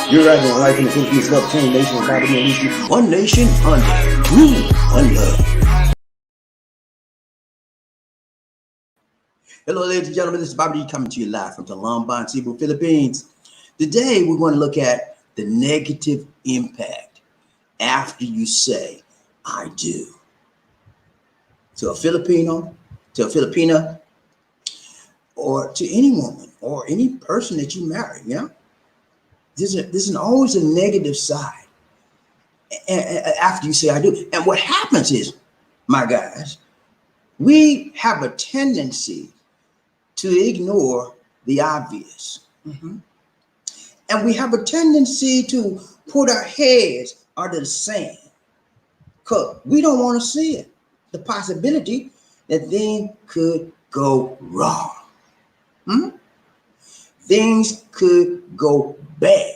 You're right on life in the Philippines, love, change, nation, poverty, and issue. One nation under rule, one love. Hello, ladies and gentlemen. This is Bobby D coming to you live from the blindsided, Philippines. Today, we're going to look at the negative impact after you say, I do. To a Filipino, to a Filipina, or to any woman or any person that you marry, you know? There's always a negative side after you say, I do. And what happens is, my guys, we have a tendency to ignore the obvious. And we have a tendency to put our heads under the sand because we don't want to see it. The possibility that things could go wrong. Things could go bad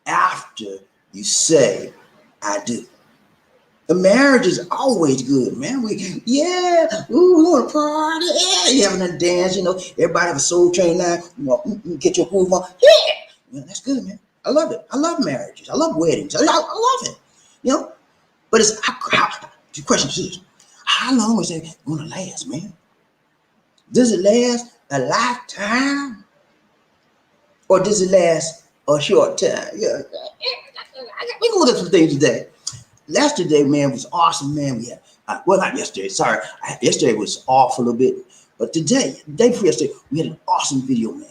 after you say, I do. The marriage is always good, man. We want to party. Yeah, you having a dance, you know. Everybody have a soul train now. You know, get your groove on. Yeah, that's good, man. I love it. I love marriages. I love weddings. I love it. You know, but it's the question is, how long is it going to last, man? Does it last a lifetime, or does it last a short time? Yeah, we can look at some things today. Yesterday, man, was awesome, man. We had, not yesterday, sorry. Yesterday was off a little bit. But today, the day before yesterday, we had an awesome video, man.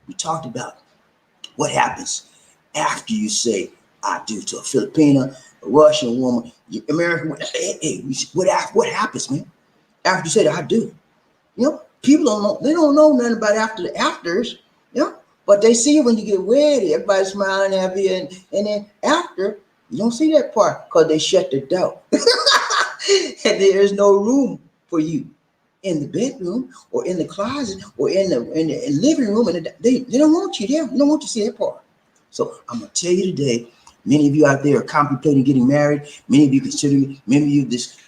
We talked about what happens after you say, I do, to a Filipina, a Russian woman, American woman. What happens, man? After you say that, I do. You know, people don't know, they don't know nothing about after the afters, you know, but they see when you get ready, everybody smiling, happy, and then after, you don't see that part because they shut the door. And there's no room for you in the bedroom or in the closet or in the living room. And they don't want you there. They don't want to see that part. So I'm going to tell you today, many of you out there are contemplating getting married. Many of you considering, many of you just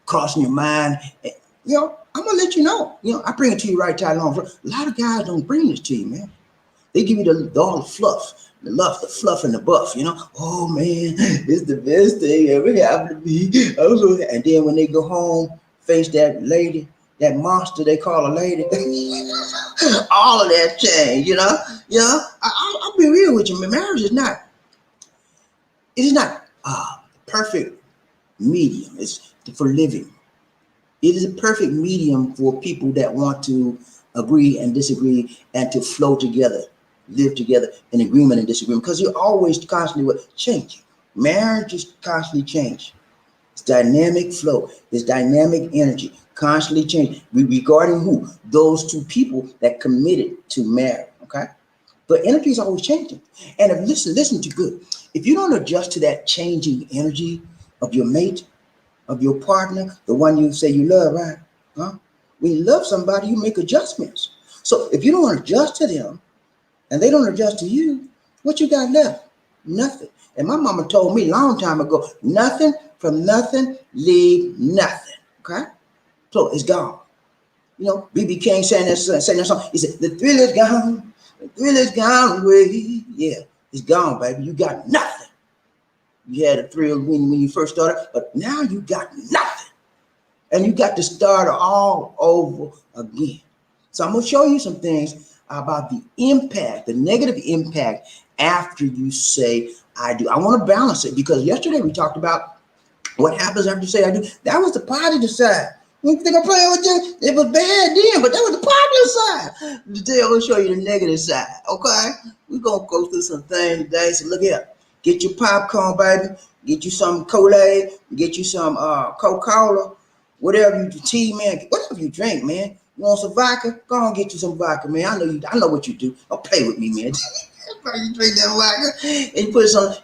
crossing your mind. You know, I'm going to let you know. You know, I bring it to you right time long. A lot of guys don't bring this to you, man. They give you all the fluff. The fluff and the buff, you know. Oh man, this is the best thing ever happened to me. And then when they go home, face that lady, that monster they call a lady, all of that change, you know. I'll be real with you. Marriage is not. It is not perfect medium. It's for living. It is a perfect medium for people that want to agree and disagree and to flow together. Live together in agreement and disagreement, because you're always constantly changing. Marriage is constantly changing. It's dynamic flow. It's dynamic energy, constantly changing. Regarding who? Those two people that committed to marry. Okay, but energy is always changing. And if listen to good. If you don't adjust to that changing energy of your mate, of your partner, the one you say you love, right? When you love somebody, you make adjustments. So if you don't adjust to them, and they don't adjust to you, what you got left? Nothing. And my mama told me a long time ago, nothing from nothing, leave nothing. Okay? So it's gone. You know, B.B. King saying that song. He said, the thrill is gone. The thrill is gone away. Yeah, it's gone, baby. You got nothing. You had a thrill when you first started, but now you got nothing. And you got to start all over again. So I'm going to show you some things about the impact, the negative impact after you say, I do. I want to balance it because yesterday we talked about what happens after you say, I do. That was the positive side. You think I'm playing with you? It was bad then, but that was the positive side. Today I'm going to show you the negative side, okay? We're going to go through some things today. So look here. Get your popcorn, baby. Get you some Kool-Aid. Get you some Coca-Cola. Whatever you tea, man. Whatever you drink, man. You want some vodka? Go on, get you some vodka, man. I know what you do. Don't play with me, man. You drink that vodka, and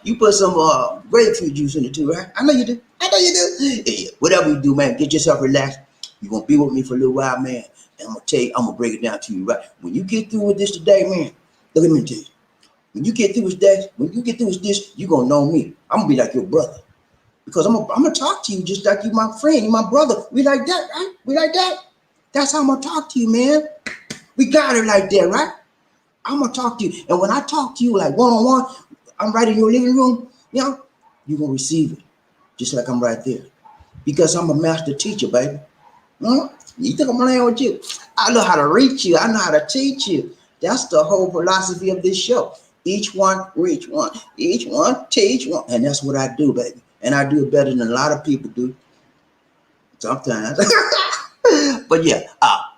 you put some grapefruit juice in it too, right? I know you do. Yeah, whatever you do, man, get yourself relaxed. You're gonna be with me for a little while, man. And I'm gonna tell you, I'm gonna break it down to you, right? When you get through with this today, man, look at me tell you. When you get through with this, you're gonna know me. I'm gonna be like your brother. Because I'm gonna talk to you just like you my friend, you my brother. We like that, right? We like that. That's how I'm gonna talk to you, man. We got it like that, right? I'm gonna talk to you. And when I talk to you like one-on-one, I'm right in your living room, you're gonna receive it. Just like I'm right there. Because I'm a master teacher, baby. Hmm? You think I'm playing with you? I know how to reach you. I know how to teach you. That's the whole philosophy of this show. Each one reach one. Each one teach one. And that's what I do, baby. And I do it better than a lot of people do sometimes. But yeah,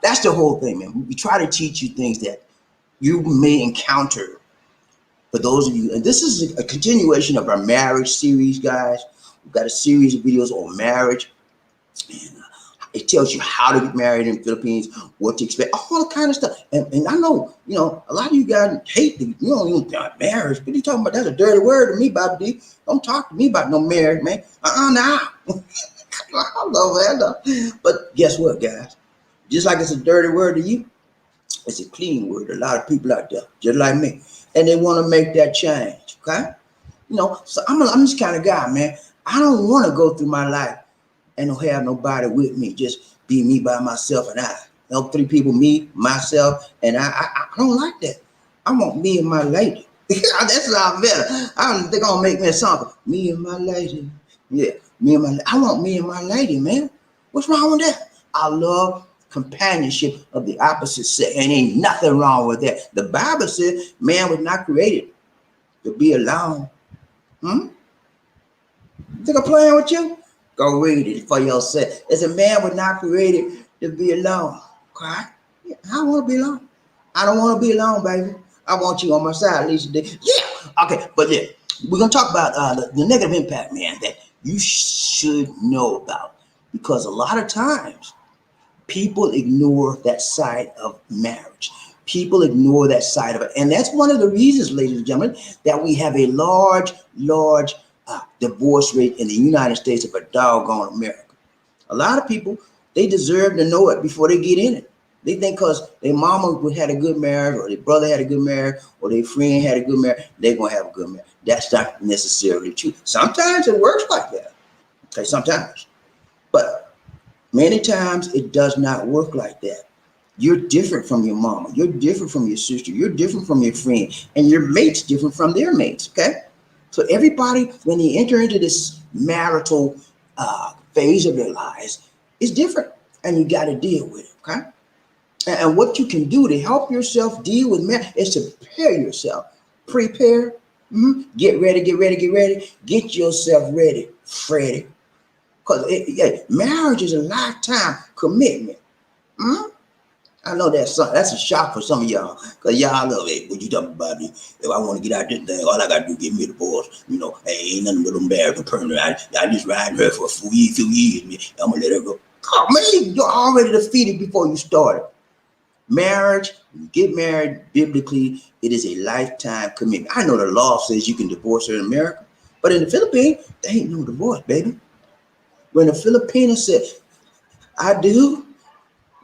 that's the whole thing, man. We try to teach you things that you may encounter for those of you. And this is a continuation of our marriage series, guys. We've got a series of videos on marriage. And it tells you how to get married in the Philippines, what to expect, all kind of stuff. And I know, a lot of you guys hate the, marriage. What are you talking about? That's a dirty word to me, Bobby D. Don't talk to me about no marriage, man. Nah. I know, man. But guess what, guys? Just like it's a dirty word to you, it's a clean word. A lot of people out there, just like me, and they want to make that change. Okay, so I'm this kind of guy, man. I don't want to go through my life and don't have nobody with me. Just be me by myself and I. Three people, me, myself, and I don't like that. I want me and my lady. That's not better. I don't think I'll make me a song. Me and my lady. Yeah, me and my. I want me and my lady, man. What's wrong with that? I love companionship of the opposite sex, and ain't nothing wrong with that. The Bible says man was not created to be alone. Think I'm playing with you? Go read it for yourself. As a man was not created to be alone. Okay? Yeah, I don't want to be alone. I don't want to be alone, baby. I want you on my side, at least today. Yeah. Okay, but yeah, we're gonna talk about the negative impact, man, that you should know about, because a lot of times people ignore that side of marriage. People ignore that side of it. And that's one of the reasons, ladies and gentlemen, that we have a large divorce rate in the United States of a doggone America. A lot of people, they deserve to know it before they get in it. They think because their mama had a good marriage, or their brother had a good marriage, or their friend had a good marriage, they're going to have a good marriage. That's not necessarily true. Sometimes it works like that. Okay, sometimes. But many times it does not work like that. You're different from your mama. You're different from your sister. You're different from your friend. And your mate's different from their mates, okay? So everybody, when they enter into this marital phase of their lives, is different. And you got to deal with it, okay? And what you can do to help yourself deal with marriage is to prepare yourself. Prepare. Get ready, get ready, get ready. Get yourself ready, Freddie. Because marriage is a lifetime commitment. I know that's a shock for some of y'all, because y'all love it. What you talking about? If I want to get out this thing, all I got to do is get me a divorce. Ain't nothing but a marriage or permanent. I just ride her for a few years. I'm going to let her go. Oh, man, you're already defeated before you started. Marriage, when you get married, biblically, it is a lifetime commitment. I know the law says you can divorce her in America, but in the Philippines, there ain't no divorce, baby. When the Filipina said, I do,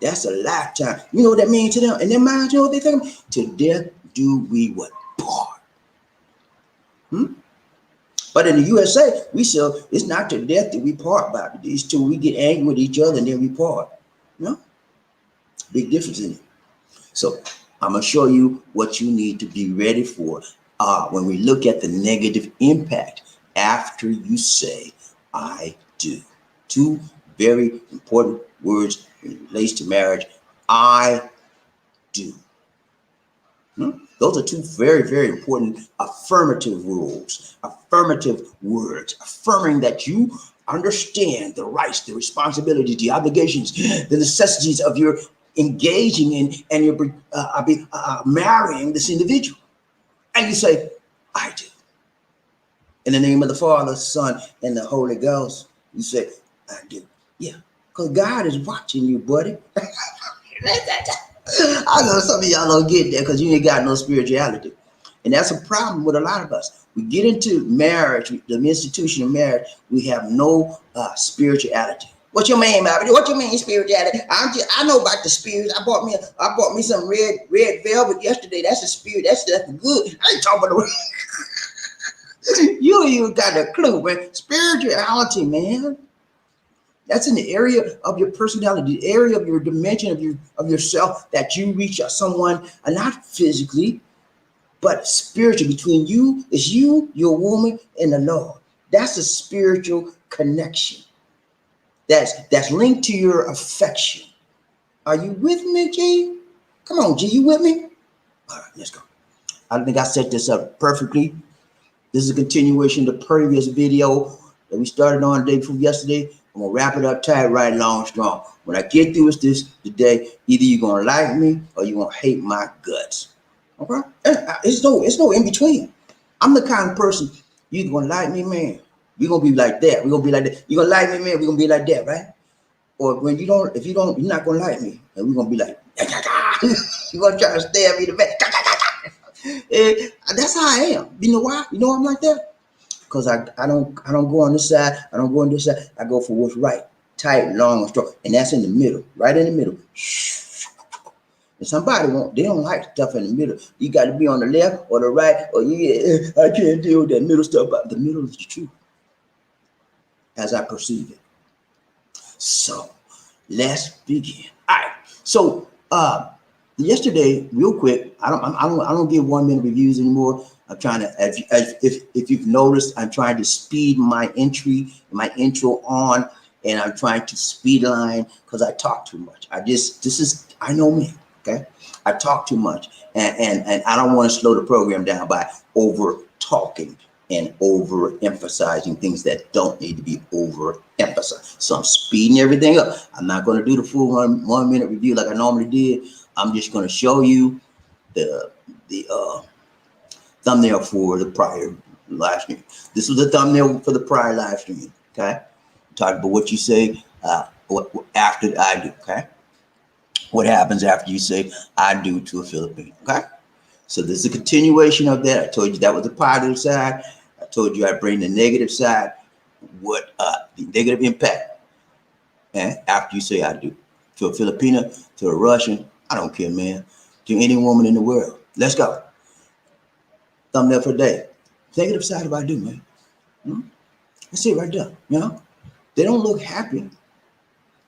that's a lifetime. You know what that means to them? And their minds, you know what they think? To death do we what? Part. But in the USA, we say it's not to death that we part, Bobby. It's till we get angry with each other and then we part. Big difference in it. So I'm going to show you what you need to be ready for when we look at the negative impact after you say, I do. Two very important words when it relates to marriage. I do. Those are two very, very important affirmative rules, affirmative words, affirming that you understand the rights, the responsibilities, the obligations, the necessities of your engaging in and you're marrying this individual. And you say, I do. In the name of the Father, Son, and the Holy Ghost, you say, I do. Yeah, because God is watching you, buddy. I know some of y'all don't get that because you ain't got no spirituality. And that's a problem with a lot of us. We get into marriage, the institution of marriage, we have no spirituality. What you mean, Bobby? What you mean spirituality? I know about the spirit. I bought me some red velvet yesterday. That's a spirit. That's good. I ain't talking about the you even got a clue, man. Spirituality, man. That's in the area of your personality, the area of your dimension of yourself that you reach someone, not physically, But spiritual between you, it's you, your woman, and the Lord. That's a spiritual connection. That's linked to your affection. Are you with me, G? Come on, G, you with me? All right, let's go. I think I set this up perfectly. This is a continuation of the previous video that we started on the day before yesterday. I'm gonna wrap it up tight, right, long, strong. When I get through with this today, either you're gonna like me or you're gonna hate my guts. Okay? It's no in between. I'm the kind of person you're gonna like me, man. We're gonna be like that. We're gonna be like that. You're gonna like me, man. We're gonna be like that, right? Or when you don't, if you don't, you're not gonna like me, and we're gonna be like, you're gonna try to stab me in the back. And that's how I am. You know why? You know I'm like that? Because I don't go on this side, I don't go on this side, I go for what's right, tight, long, and strong, and that's in the middle, right in the middle. And somebody they don't like stuff in the middle. You got to be on the left or the right, or I can't deal with that middle stuff. But the middle is the truth, as I perceive it. So let's begin. All right. So yesterday, real quick, I don't give 1 minute reviews anymore. I'm trying to, if you've noticed, I'm trying to speed my intro on, and I'm trying to speed line because I talk too much. I know me, okay? I talk too much, and I don't want to slow the program down by over talking and over emphasizing things that don't need to be over emphasized. So I'm speeding everything up. I'm not going to do the full 1 minute review like I normally did. I'm just going to show you the thumbnail for the prior live stream. This was the thumbnail for the prior live stream. Okay, talk about what you say what after I do. Okay, what happens after you say I do to a Filipino. Okay, so this is a continuation of that. I told you that was the positive side. I told you I bring the negative side. What the negative impact, and after you say I do to a Filipina, to a Russian, I don't care, man, to any woman in the world. Let's go. Thumbnail for the day. Negative side of I do, man. That's it right there. You know, they don't look happy.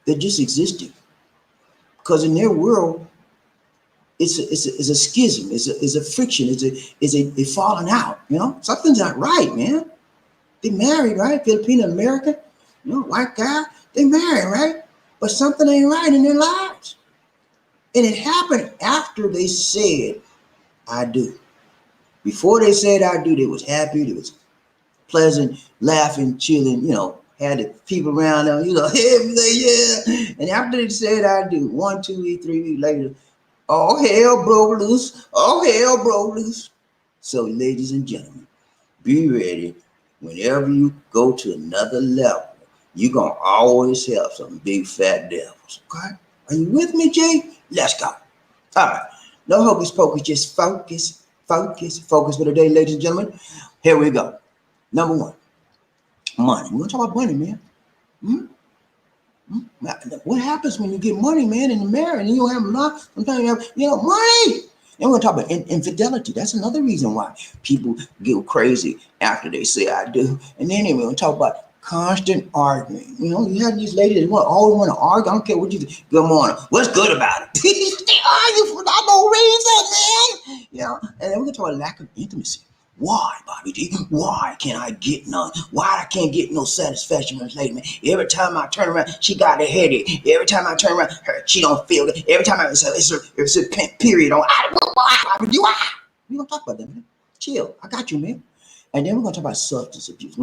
They're just existing. Because in their world, it's a schism. It's a friction. It's a falling out. You know, something's not right, man. They married, right? Filipino American, you know, white guy. They married, right? But something ain't right in their lives. And it happened after they said, I do. Before they said I do, they was happy, they was pleasant, laughing, chilling, you know, had the people around them, you know, yeah. And after they said I do, 1, 2 weeks, 3 weeks later, all hell broke loose. All hell broke loose. So, ladies and gentlemen, be ready. Whenever you go to another level, you're going to always have some big fat devils, okay? Are you with me, Jay? Let's go. All right. No hocus pocus, just focus for the day, ladies and gentlemen. Here we go. Number 1, money. We're going to talk about money, man. What happens when you get money, man, in the marriage and you don't have enough? Sometimes you have, money. And we're going to talk about infidelity. That's another reason why people get crazy after they say I do. And then we're going to talk about constant arguing. You know, you have these ladies that always want to argue. I don't care what you think. Good morning. What's good about it? They argue for no reason, man. You know, and then we're going to talk about lack of intimacy. Why, Bobby D? Why can't I get none? Why I can't get no satisfaction with this lady, man? Every time I turn around, she got a headache. Every time I turn around, she don't feel good. Every time it's a period on. Why? We're gonna talk about that, man. Chill. I got you, man. And then we're gonna talk about substance abuse.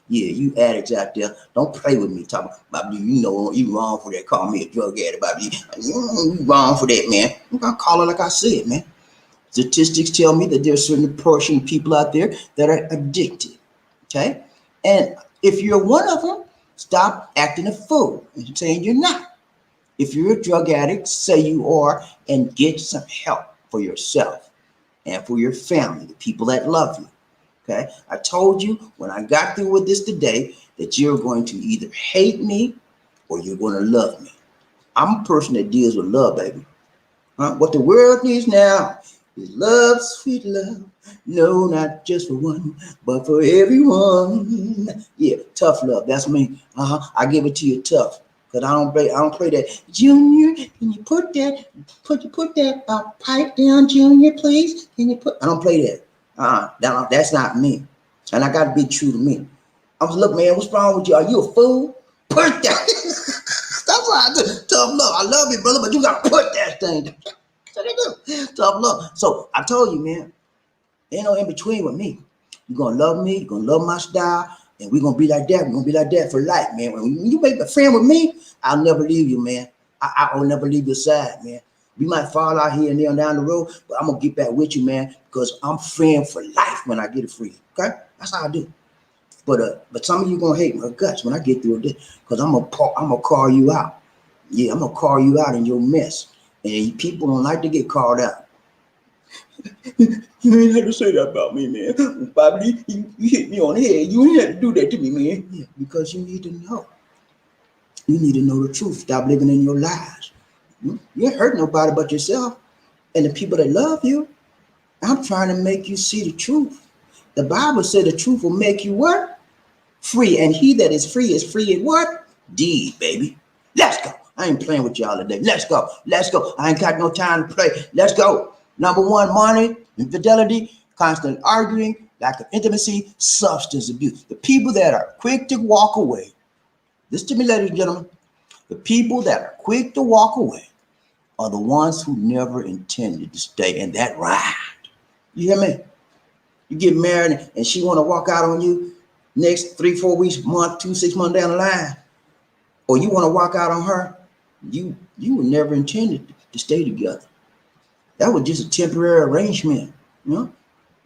Yeah, you addicts out there, don't play with me. Talking about you know you wrong for that. Call me a drug addict, Bobby. You wrong for that, man. I'm gonna call it like I said, man. Statistics tell me that there's a certain portion of people out there that are addicted, okay? And if you're one of them, stop acting a fool and saying you're not. If you're a drug addict, say you are, and get some help for yourself and for your family, the people that love you, okay? I told you when I got through with this today that you're going to either hate me or you're going to love me. I'm a person that deals with love, baby. What the world needs now is love, sweet love. No, not just for one, but for everyone. Yeah, tough love. That's me. I give it to you tough. Cause I don't play that. Junior, can you put that pipe down, Junior, please? Can you put? I don't play that. That's not me. And I gotta be true to me. I was look, man. What's wrong with you? Are you a fool? Put that. That's what I do. Tough love. I love you, brother, but you gotta put that thing down. That's what I do. Tough love. So I told you, man. Ain't no in between with me. You're gonna love me. You're gonna love my style. And we're gonna be like that. We're gonna be like that for life, man. When you make a friend with me, I'll never leave you, man. I will never leave your side, man. We might fall out here and there down the road, but I'm gonna get back with you, man, because I'm friend for life when I get a friend. Okay? That's how I do. But some of you gonna hate my guts when I get through this, because I'm gonna call you out. Yeah, I'm gonna call you out in your mess. And people don't like to get called out. You ain't have to say that about me, man. Bobby, you hit me on the head. You ain't have to do that to me, man. Yeah, because you need to know. You need to know the truth. Stop living in your lies. You ain't hurt nobody but yourself and the people that love you. I'm trying to make you see the truth. The Bible said the truth will make you what? Free. And he that is free in what? Deed, baby. Let's go. I ain't playing with y'all today. Let's go. Let's go. I ain't got no time to play. Let's go. Number one, money, infidelity, constant arguing, lack of intimacy, substance abuse. The people that are quick to walk away. Listen to me, ladies and gentlemen. The people that are quick to walk away are the ones who never intended to stay in that ride. You hear me? You get married and she want to walk out on you next 3-4 weeks, month, 2-6 months down the line, or you want to walk out on her, you were never intended to stay together. That was just a temporary arrangement. You know,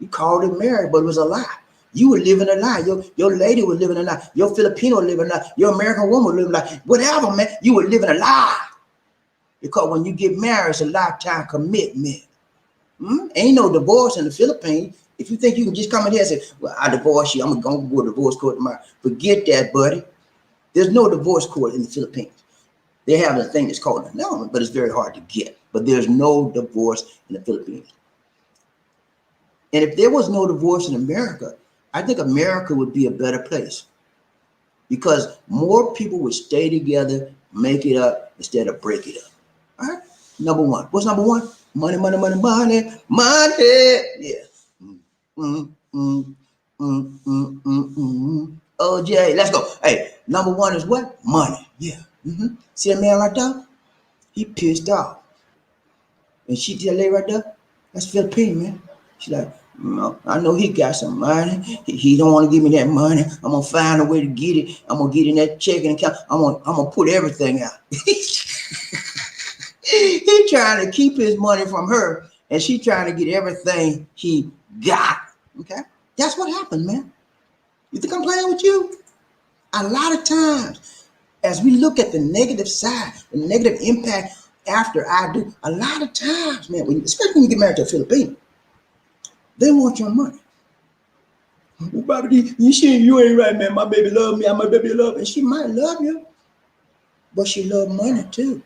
you called it marriage, but it was a lie. You were living a lie. Your lady was living a lie. Your Filipino was living a lie. Your American woman was living a lie. Whatever, man, you were living a lie. Because when you get married, it's a lifetime commitment. Ain't no divorce in the Philippines. If you think you can just come in here and say, well, I divorce you, I'm going to go to divorce court tomorrow. Forget that, buddy. There's no divorce court in the Philippines. They have a thing that's called an annulment, but it's very hard to get. But there's no divorce in the Philippines. And if there was no divorce in America, I think America would be a better place because more people would stay together, make it up instead of break it up. All right. Number one. What's number one? Money, money, money, money, money. Yeah. OJ, let's go. Hey, number one is what? Money. Yeah. See that man right there? He pissed off. And she tell lady right there, that's Filipino, man. She's like, no, I know he got some money. He don't want to give me that money. I'm gonna find a way to get it. I'm gonna get in that checking account. I'm gonna put everything out. He trying to keep his money from her, and she trying to get everything he got. Okay, that's what happened, man. You think I'm playing with you? A lot of times, as we look at the negative side, the negative impact after I do, a lot of times, man, especially when you get married to a Filipino, they want your money. Well, Bobby, you ain't right, man. My baby love me. My baby love me. And she might love you, but she love money too.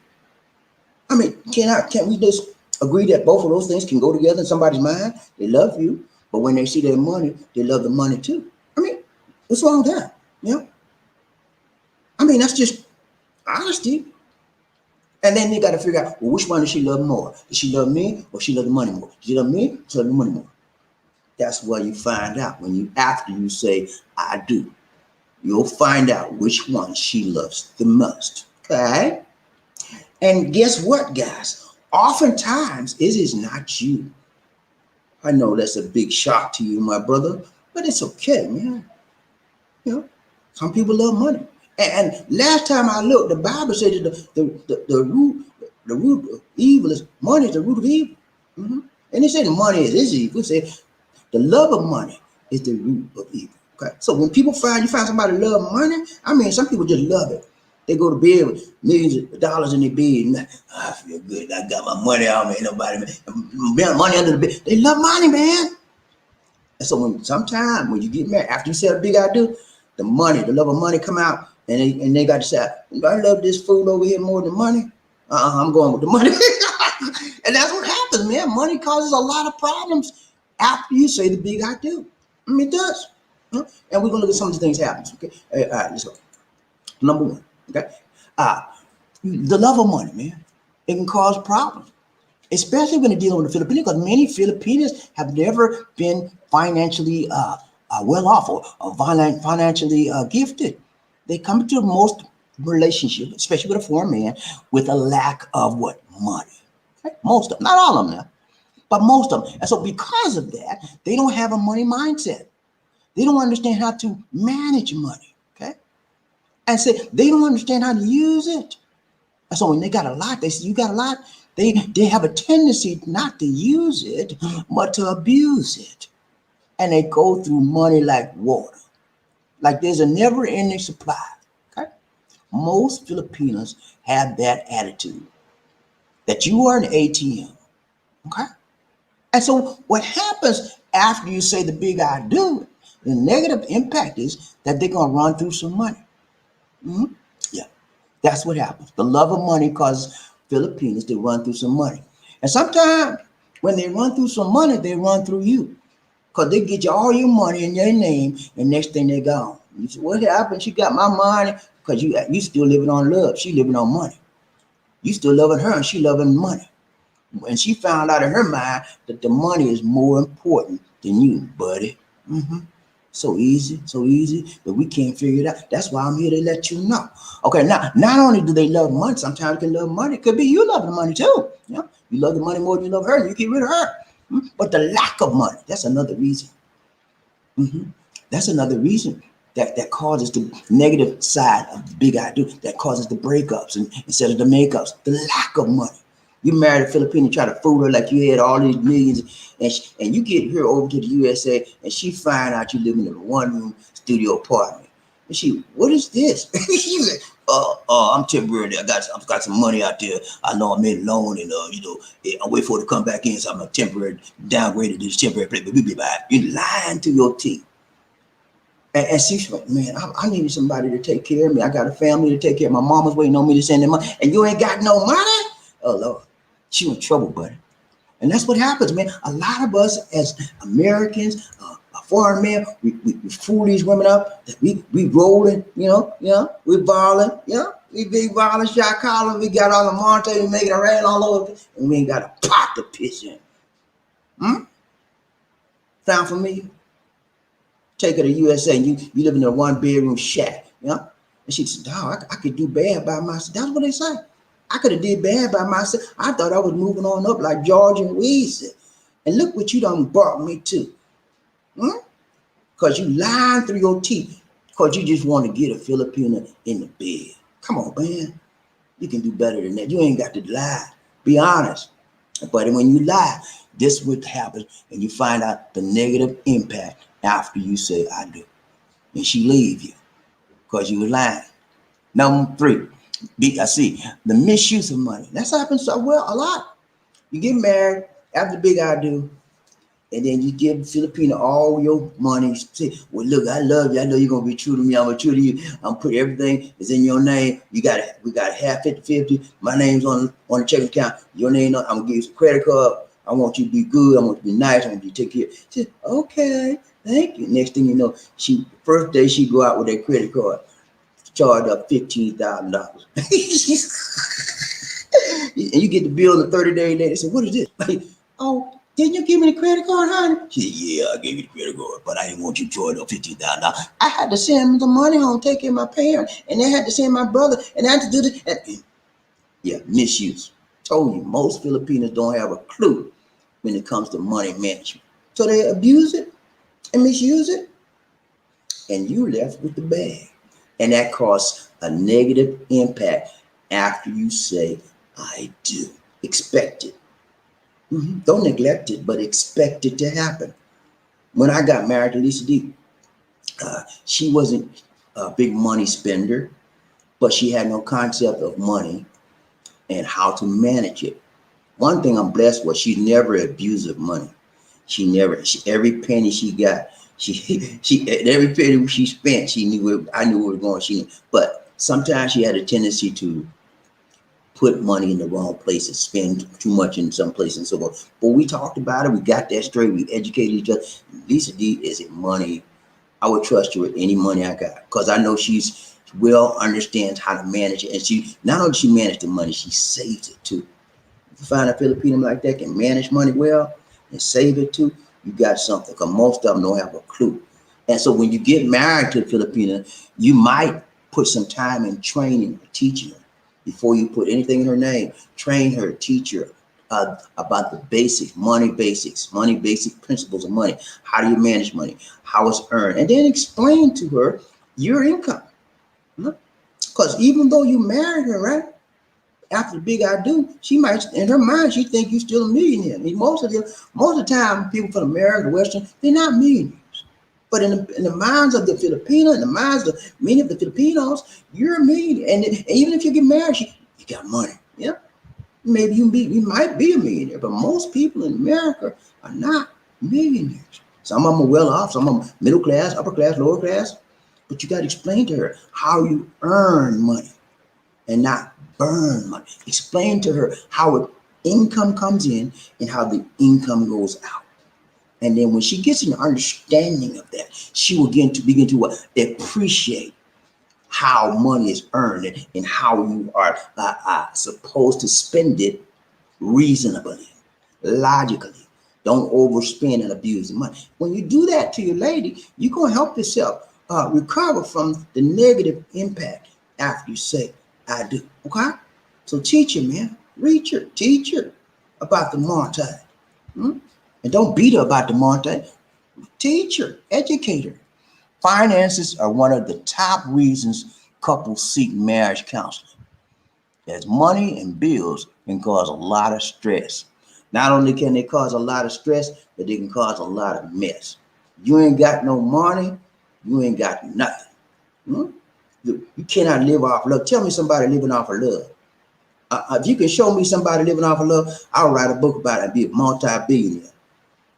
I mean, can't we just agree that both of those things can go together in somebody's mind? They love you, but when they see their money, they love the money too. I mean, what's wrong with that? You know? I mean, that's just honesty. And then you got to figure out, well, which one does she love more? Does she love me or she love the money more? Does she love me or she love the money more? That's where you find out after you say, I do. You'll find out which one she loves the most. Okay? And guess what, guys? Oftentimes, it is not you. I know that's a big shock to you, my brother, but it's okay, man. You know, some people love money. And last time I looked, the Bible said that the root of evil is money is the root of evil. And it said money is evil. It said the love of money is the root of evil. Okay. So when you find somebody love money, I mean, some people just love it. They go to bed with millions of dollars in their bed. And I feel good. I got my money on me. Ain't nobody, man. Money under the bed. They love money, man. And so sometimes when you get married, after you say a big I do, the love of money come out. And they got to say, I love this food over here more than money. I'm going with the money. And that's what happens, man. Money causes a lot of problems after you say the big I do. I mean, it does. And we're going to look at some of the things that happen. Okay. All right, let's go. Number one. Okay. The love of money, man, it can cause problems, especially when you're dealing with the Filipinos, because many Filipinos have never been financially well off or financially gifted. They come to most relationships, especially with a foreign man, with a lack of what? Money. Okay? Most of them, not all of them now, but most of them. And so because of that, they don't have a money mindset. They don't understand how to manage money. Okay. And say they don't understand how to use it. And so when they got a lot, they say, you got a lot, they have a tendency not to use it, but to abuse it. And they go through money like water. Like there's a never ending supply. Okay. Most Filipinos have that attitude that you are an ATM. Okay. And so what happens after you say the big I do, the negative impact is that they're going to run through some money. Mhm. Yeah, that's what happens. The love of money causes Filipinos to run through some money. And sometimes when they run through some money, they run through you because they get you all your money in your name, and next thing they're gone. You say, what happened? She got my money because you still living on love. She living on money. You still loving her, and she loving money. When she found out in her mind that the money is more important than you, buddy. Hmm. So easy, so easy, but we can't figure it out. That's why I'm here to let you know. Okay, now not only do they love money, sometimes they can love money. It could be you love the money too. You know, you love the money more than you love her. You get rid of her. But the lack of money, that's another reason. Mhm. That's another reason that causes the negative side of the big I do, that causes the breakups and instead of the makeups, the lack of money. You married a Filipino, try to fool her like you had all these millions, and you get her over to the USA, and she find out you live in a one-room studio apartment. And she, what is this? She's like, I'm temporary. I've got some money out there. I know I made a loan, and I wait for it to come back in, so I'm a temporary downgraded this temporary place. But we be back. You're lying to your teeth. And she's like, man, I needed somebody to take care of me. I got a family to take care of. My mama's waiting on me to send them money, and you ain't got no money? Oh, Lord. She in trouble, buddy. And that's what happens, man. A lot of us as Americans, foreign men, we fool these women up. We rolling, we balling, we big balling, shot calling. We got all the Monte, we making it rain all over, and we ain't got a pot to piss in. Sound familiar? Take her to USA, and you live in a one bedroom shack, And she said, dog, I could do bad by myself. That's what they say. I could have did bad by myself. I thought I was moving on up like George and Weezy. And look what you done brought me to. Because you lying through your teeth. Because you just want to get a Filipino in the bed. Come on, man. You can do better than that. You ain't got to lie. Be honest. But when you lie, this is what happens. And you find out the negative impact after you say, I do. And she leave you. Because you were lying. Number 3. I see the misuse of money. That's happened so well a lot. You get married after the big I do, and then you give Filipino all your money. Say, well, look, I love you. I know you're gonna be true to me. I'm gonna true to you. I'm put everything is in your name. We got half 50-50. My name's on the checking account. Your name. I'm gonna give you some credit card. I want you to be good. I want you to be nice. I want you to take care. She said, okay, thank you. Next thing you know, first day she go out with that credit card. Charged up $15,000. And you get the bill in 30 days later. They say, what is this? Oh, didn't you give me the credit card, honey? She said, yeah, I gave you the credit card, but I didn't want you charged up $15,000. I had to send the money home, take care of my parents, and they had to send my brother, and I had to do this. And, yeah, misuse. Told you, most Filipinos don't have a clue when it comes to money management. So they abuse it and misuse it, and you left with the bag. And that causes a negative impact after you say, I do. Expect it. Don't neglect it, but expect it to happen. When I got married to Lisa D, she wasn't a big money spender, but she had no concept of money and how to manage it. One thing I'm blessed with, she's never abusive money. Every penny she got, every penny she spent, she knew I knew where it was going. But sometimes she had a tendency to put money in the wrong places, spend too much in some places and so forth. But we talked about it, we got that straight, we educated each other. Lisa D isn't money. I would trust her with any money I got because I know she's well understands how to manage it. And she not only she manage the money, she saves it too. If you find a Filipino like that can manage money well and save it too, you got something. Because most of them don't have a clue. And so when you get married to a Filipina, you might put some time in training or teaching her before you put anything in her name. Train her, teach her about the money basic principles of money. How do you manage money? How it's earned, and then explain to her your income. Because even though you married her, right? After the big I do, she might, in her mind, she think you still a millionaire. I mean, most of the time, people from America, Western, they're not millionaires. But in the minds of the Filipino, in the minds of many of the Filipinos, you're a millionaire. And even if you get married, you got money. Yeah, maybe you might be a millionaire, but most people in America are not millionaires. Some of them are well off, some of them middle class, upper class, lower class. But you got to explain to her how you earn money and not burn money. Explain to her how income comes in and how the income goes out. And then when she gets an understanding of that, she will begin to appreciate how money is earned and how you are supposed to spend it reasonably, logically. Don't overspend and abuse the money. When you do that to your lady, you're going to help yourself recover from the negative impact after you say, I do. Okay? So teach her, man. Reach her. Teach her about the multi. And don't beat her about the multi. Teach her. Educate her. Finances are one of the top reasons couples seek marriage counseling. As money and bills can cause a lot of stress. Not only can they cause a lot of stress, but they can cause a lot of mess. You ain't got no money, you ain't got nothing. You cannot live off love. Tell me somebody living off of love. If you can show me somebody living off of love, I'll write a book about it and be a multi-billionaire.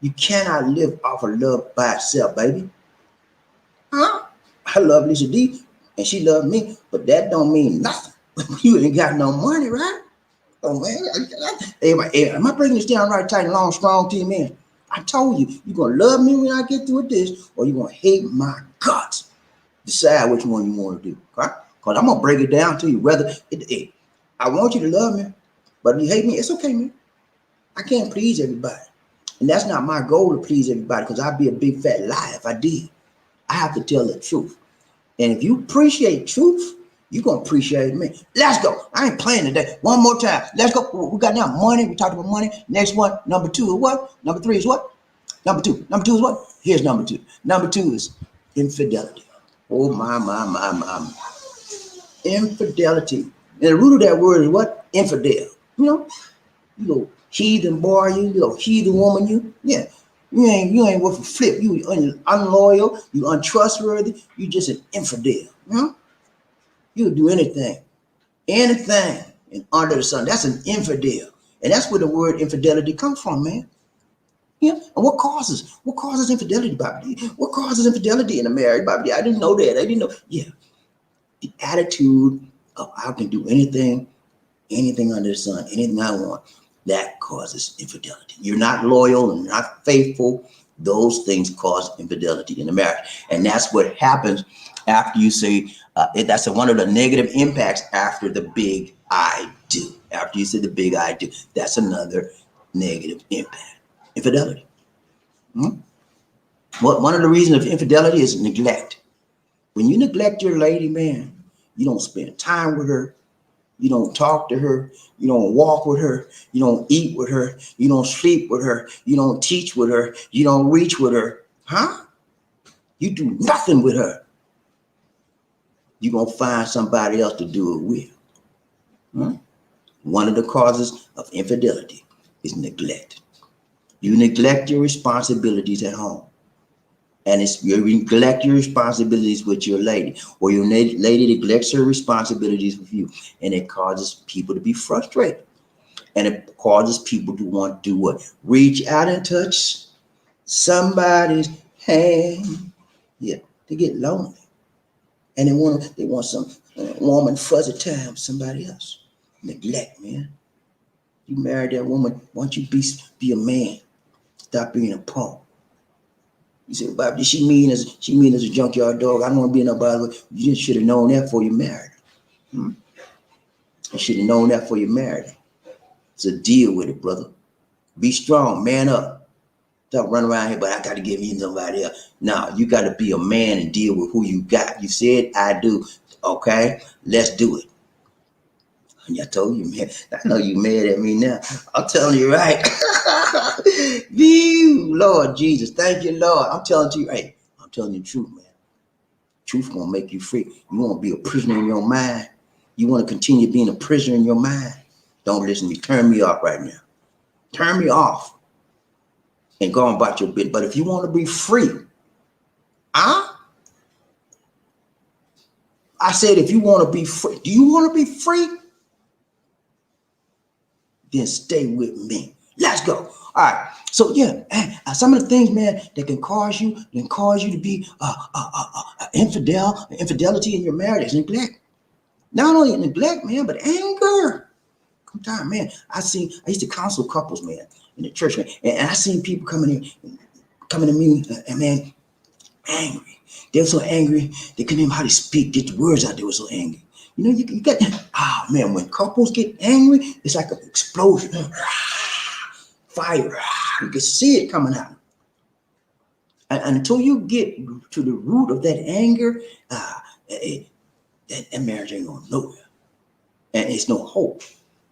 You cannot live off of love by itself, baby. Huh? I love Lisa D and she loved me, but that don't mean nothing. You ain't got no money, right? Oh man, am I breaking this down right, tight and long, strong to you, man? I told you, you're gonna love me when I get through with this, or you're gonna hate my guts. Decide which one you want to do, okay? Because I'm gonna break it down to you. Whether I want you to love me, but if you hate me, it's okay, man. I can't please everybody. And that's not my goal to please everybody, because I'd be a big fat liar if I did. I have to tell the truth. And if you appreciate truth, you're going to appreciate me. Let's go. I ain't playing today. One more time. Let's go. We got now money. We talked about money. Next one. Number 2 is what? Number 3 is what? Number 2. Number 2 is what? Here's number 2. Number 2 is infidelity. Oh, my. Infidelity. And the root of that word is what? Infidel. You know, heathen boy, you heathen woman, you. Yeah. You ain't worth a flip. You unloyal, you untrustworthy, you just an infidel. You'll do anything and under the sun. That's an infidel. And that's where the word infidelity comes from, man. Yeah. And what causes infidelity, Bobby? What causes infidelity in a marriage, Bobby? I didn't know that. I didn't know. Yeah. The attitude of I can do anything under the sun, anything I want. That causes infidelity. You're not loyal and not faithful. Those things cause infidelity in the marriage. And that's what happens after you say, that's one of the negative impacts after the big I do. After you say the big I do, that's another negative impact. Infidelity. One of the reasons of infidelity is neglect. When you neglect your lady, man, you don't spend time with her. You don't talk to her. You don't walk with her. You don't eat with her. You don't sleep with her. You don't teach with her. You don't reach with her. Huh? You do nothing with her. You're going to find somebody else to do it with. One of the causes of infidelity is neglect. You neglect your responsibilities at home. And you neglect your responsibilities with your lady, or your lady neglects her responsibilities with you, and it causes people to be frustrated, and it causes people to want to do what? Reach out and touch somebody's hand. Yeah, they get lonely, and they want some warm and fuzzy time with somebody else. Neglect, man. You married that woman. Why don't you be a man? Stop being a punk. You say, Bob, she mean as a junkyard dog? I don't want to be nobody. You just should have known that before you married her. Hmm? You should have known that before you married her. So deal with it, brother. Be strong, man up. Don't run around here, but I got to give you somebody else. No, you got to be a man and deal with who you got. You said I do. Okay, let's do it. And I told you, man. I know you mad at me now. I'm telling you right. You, Lord Jesus, thank you, Lord. I'm telling you, hey, I'm telling you the truth, man. Truth gonna make you free. You want to be a prisoner in your mind. You want to continue being a prisoner in your mind. Don't listen to me. Turn me off right now. Turn me off and go on about your bit. But if you want to be free, huh? I said, if you want to be free, do you want to be free? Then stay with me. Let's go. All right. So yeah, some of the things, man, that can cause you to be infidelity in your marriage is neglect. Not only neglect, man, but anger. Sometimes, man, I used to counsel couples, man, in the church, man, and I seen people coming to me, and man, angry. They were so angry, they couldn't even how to speak, get the words out. They were so angry. You know, you got, man, when couples get angry, it's like an explosion. Fire. You can see it coming out. And until you get to the root of that anger, that marriage ain't going nowhere. And it's no hope.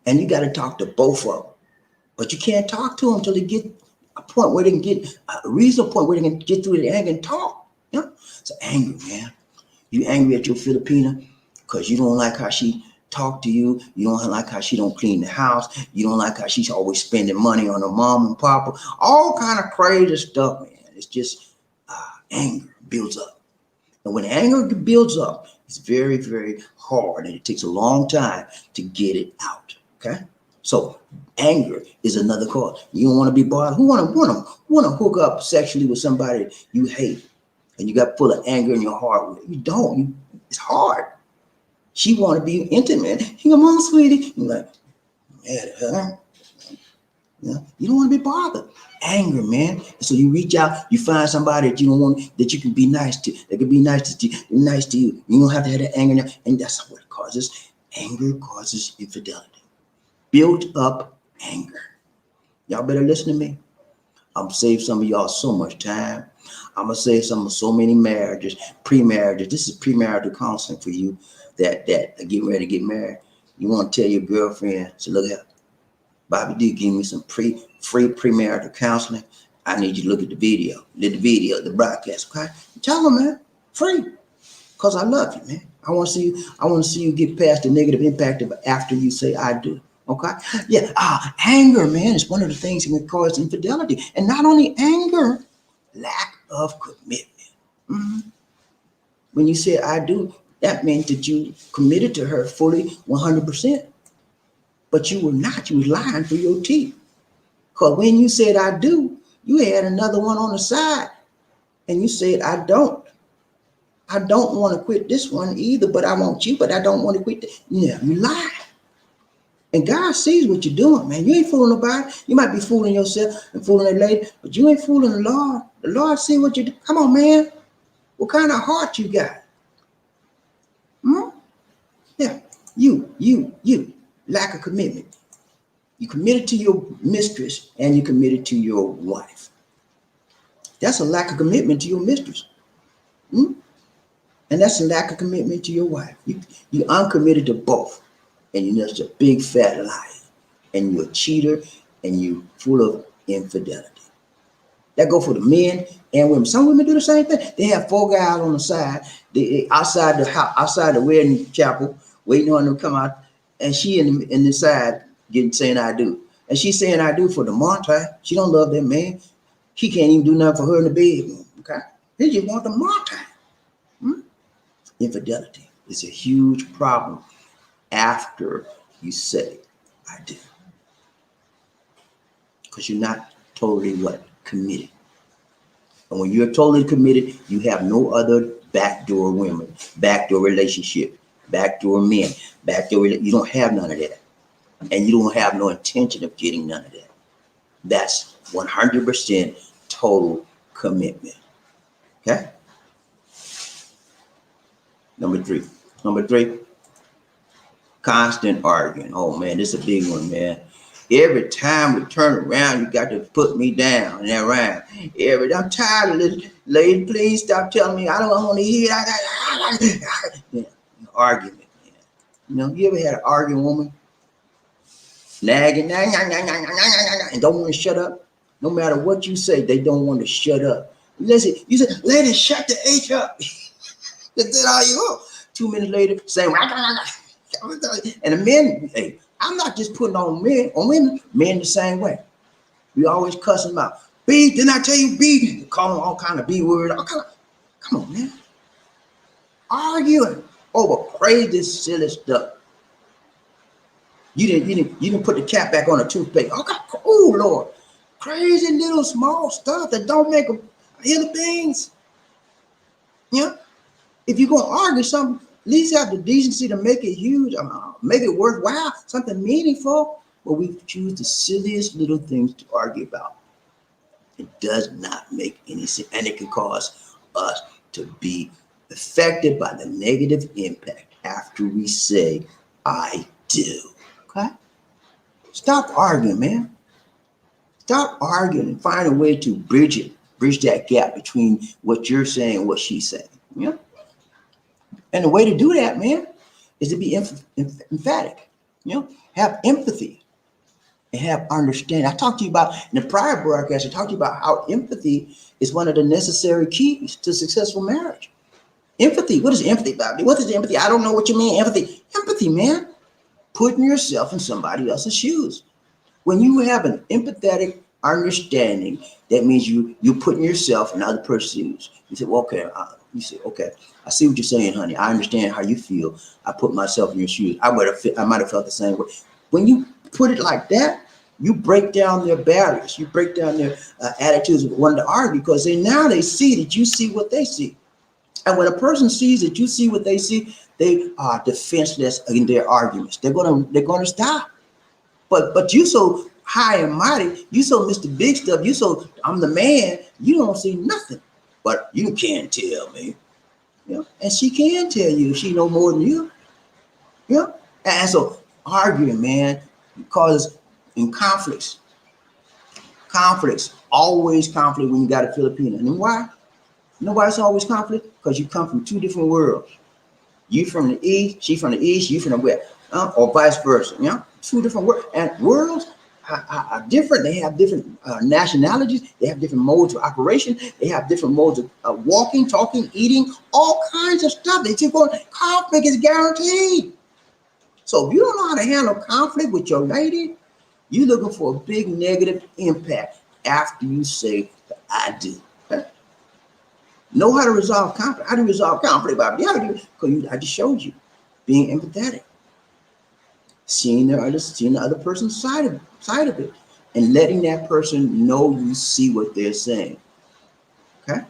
And you got to talk to both of them. But you can't talk to them until they get a point where they can get a reasonable point where they can get through the anger and talk. You know? So angry, man. You angry at your Filipina because you don't like how she talk to you. You don't like how she don't clean the house. You don't like how she's always spending money on her mom and papa. All kind of crazy stuff, man. It's just anger builds up. And when anger builds up, it's very, very hard, and it takes a long time to get it out. Okay, so anger is another cause. You don't want to be bothered. Who want to hook up sexually with somebody you hate, and you got full of anger in your heart? You don't. It's hard. She want to be intimate. Come on, sweetie. You're like, man, huh? You don't want to be bothered. Anger, man. So you reach out, you find somebody that you don't want, that you can be nice to, that can be nice to you. You don't have to have that anger now. And that's what it causes. Anger causes infidelity. Built up anger. Y'all better listen to me. I'm gonna save some of y'all so much time. I'm gonna save so many marriages, pre-marriages. This is premarital counseling for you that are getting ready to get married. You want to tell your girlfriend, so look here, Bobby D, give me some free premarital counseling. I need you to look at the video, the broadcast, okay? Tell them, man, free, because I love you, man. I want to see you get past the negative impact of after you say I do. Okay? Yeah, anger, man, is one of the things that can cause infidelity. And not only anger, lack of commitment. Mm-hmm. When you say I do, that means that you committed to her fully 100%. But you were not. You was lying through your teeth. Because when you said I do, you had another one on the side. And you said I don't. I don't want to quit this one either, but I want you, but I don't want to quit. Yeah, you lie. And God sees what you're doing, man. You ain't fooling nobody. You might be fooling yourself and fooling that lady, but you ain't fooling the Lord. The Lord see what you do. Come on, man. What kind of heart you got? Yeah, you. Lack of commitment. You committed to your mistress and you committed to your wife. That's a lack of commitment to your mistress. And that's a lack of commitment to your wife. You uncommitted to both. And you're just a big fat liar. And you're a cheater and you're full of infidelity. That go for the men and women. Some women do the same thing. They have 4 guys on the side, they outside the house, outside the wedding chapel, waiting on them to come out, and she in the side saying I do. And she's saying I do for the multi. She don't love that man. He can't even do nothing for her in the bedroom. Okay, they just want the multi. Infidelity is a huge problem after you say I do, because you're not totally committed. And when you're totally committed, you have no other backdoor women, backdoor relationship, backdoor men, you don't have none of that. And you don't have no intention of getting none of that. That's 100% total commitment. Okay. Number three. Number three, constant arguing. Oh man, this is a big one, man. Every time we turn around, you got to put me down in that rhyme. I'm tired of this. Lady, please stop telling me I don't want to hear it. Yeah, argument. Man. You know, you ever had an arguing woman nagging, and don't want to shut up? No matter what you say, they don't want to shut up. Listen, you say, lady, shut the H up. That's all you want. 2 minutes later, same. And the men, hey, I'm not just putting on men, on women, men the same way. We always cussing them out. B, didn't I tell you B? Call them all kind of B words. Come on, man. Arguing over crazy, silly stuff. You didn't put the cap back on the toothpaste. Oh Lord. Crazy little small stuff that don't make a hill of beans. Yeah. If you're gonna argue something, at least have the decency to make it huge, make it worthwhile, something meaningful. But we choose the silliest little things to argue about. It does not make any sense, and it can cause us to be affected by the negative impact after we say, I do. Okay? Stop arguing, man. Stop arguing and find a way to bridge that gap between what you're saying and what she's saying. Yeah? And the way to do that, man, is to be emphatic. You know, have empathy and have understanding. I talked to you about in the prior broadcast. I talked to you about how empathy is one of the necessary keys to successful marriage. Empathy. What is empathy about? What is empathy? I don't know what you mean. Empathy, man. Putting yourself in somebody else's shoes. When you have an empathetic understanding, that means you're putting yourself in other person's shoes. You say, well, okay. You say, okay, I see what you're saying, honey. I understand how you feel. I put myself in your shoes. I might have felt the same way. When you put it like that, you break down their barriers. You break down their attitudes of wanting to argue because they see that you see what they see. And when a person sees that you see what they see, they are defenseless in their arguments. They're gonna stop. But you so high and mighty, you so Mr. Big Stuff, you so I'm the man, you don't see nothing. But you can't tell me. You know? And she can tell you if she know more than you. You know? And so arguing, man, causes in conflicts. Always conflict when you got a Filipina. And why? You know why it's always conflict? Because you come from two different worlds. You from the east, she from the east, you from the west, or vice versa. You know, two different worlds. And worlds are different. They have different nationalities. They have different modes of operation. They have different modes of walking, talking, eating, all kinds of stuff. They keep going. Conflict is guaranteed. So if you don't know how to handle conflict with your lady, you're looking for a big negative impact after you say, I do. Okay? Know how to resolve conflict. How do you resolve conflict, Bobby? Because I just showed you. Being empathetic. Seeing the other person's side of it, and letting that person know you see what they're saying. Okay?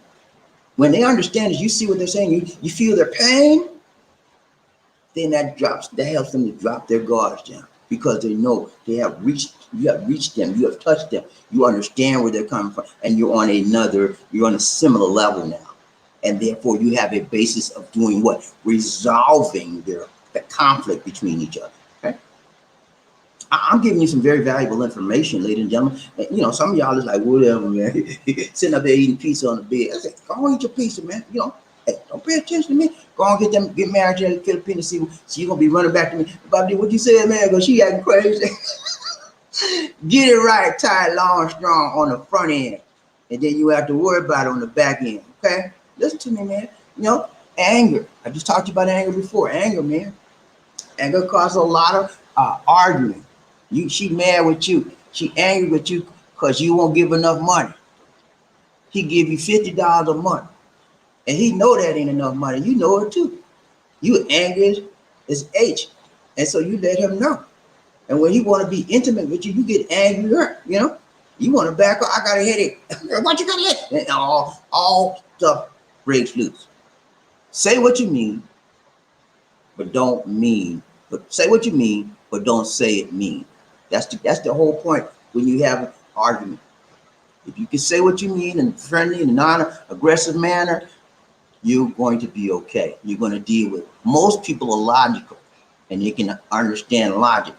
When they understand that you see what they're saying, you feel their pain, then that helps them to drop their guards down because they know you have reached them, you have touched them, you understand where they're coming from, and you're on a similar level now. And therefore you have a basis of doing what? Resolving the conflict between each other. Okay? I'm giving you some very valuable information, ladies and gentlemen. And, you know, some of y'all is like, whatever, man. Sitting up there eating pizza on the bed. I said, go on eat your pizza, man. You know, hey, don't pay attention to me. Go on get married to the Filipinas. See, you're gonna be running back to me. Bobby, what you said, man? Because she acting crazy. Get it right, tight, long, strong on the front end, and then you have to worry about it on the back end. Okay, listen to me, man. You know, anger. I just talked to you about anger before. Anger, man. Anger causes a lot of arguing. She mad with you. She angry with you because you won't give enough money. He give you $50 a month, and he know that ain't enough money. You know it too. You angry as H, and so you let him know. And when he want to be intimate with you, you get angrier. You know, you want to back up. I got a headache. What you got a headache? And all stuff breaks loose. Say what you mean, but don't mean. But say what you mean, but don't say it mean. That's the whole point when you have an argument. If you can say what you mean in a friendly and non-aggressive manner, you're going to be okay. You're going to deal with it. Most people are logical and they can understand logic.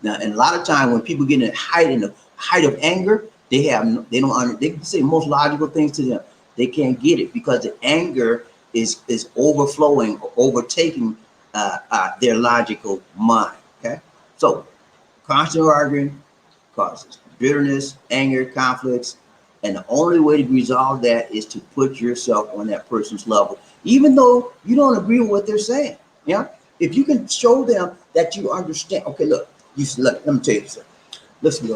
Now, and a lot of time when people get in the height of anger, they can say most logical things to them. They can't get it because the anger is overflowing or overtaking their logical mind. Okay, so constant arguing causes bitterness, anger, conflicts, and the only way to resolve that is to put yourself on that person's level, even though you don't agree with what they're saying. Yeah, if you can show them that you understand. Okay, look, look. Let me tell you something. Listen,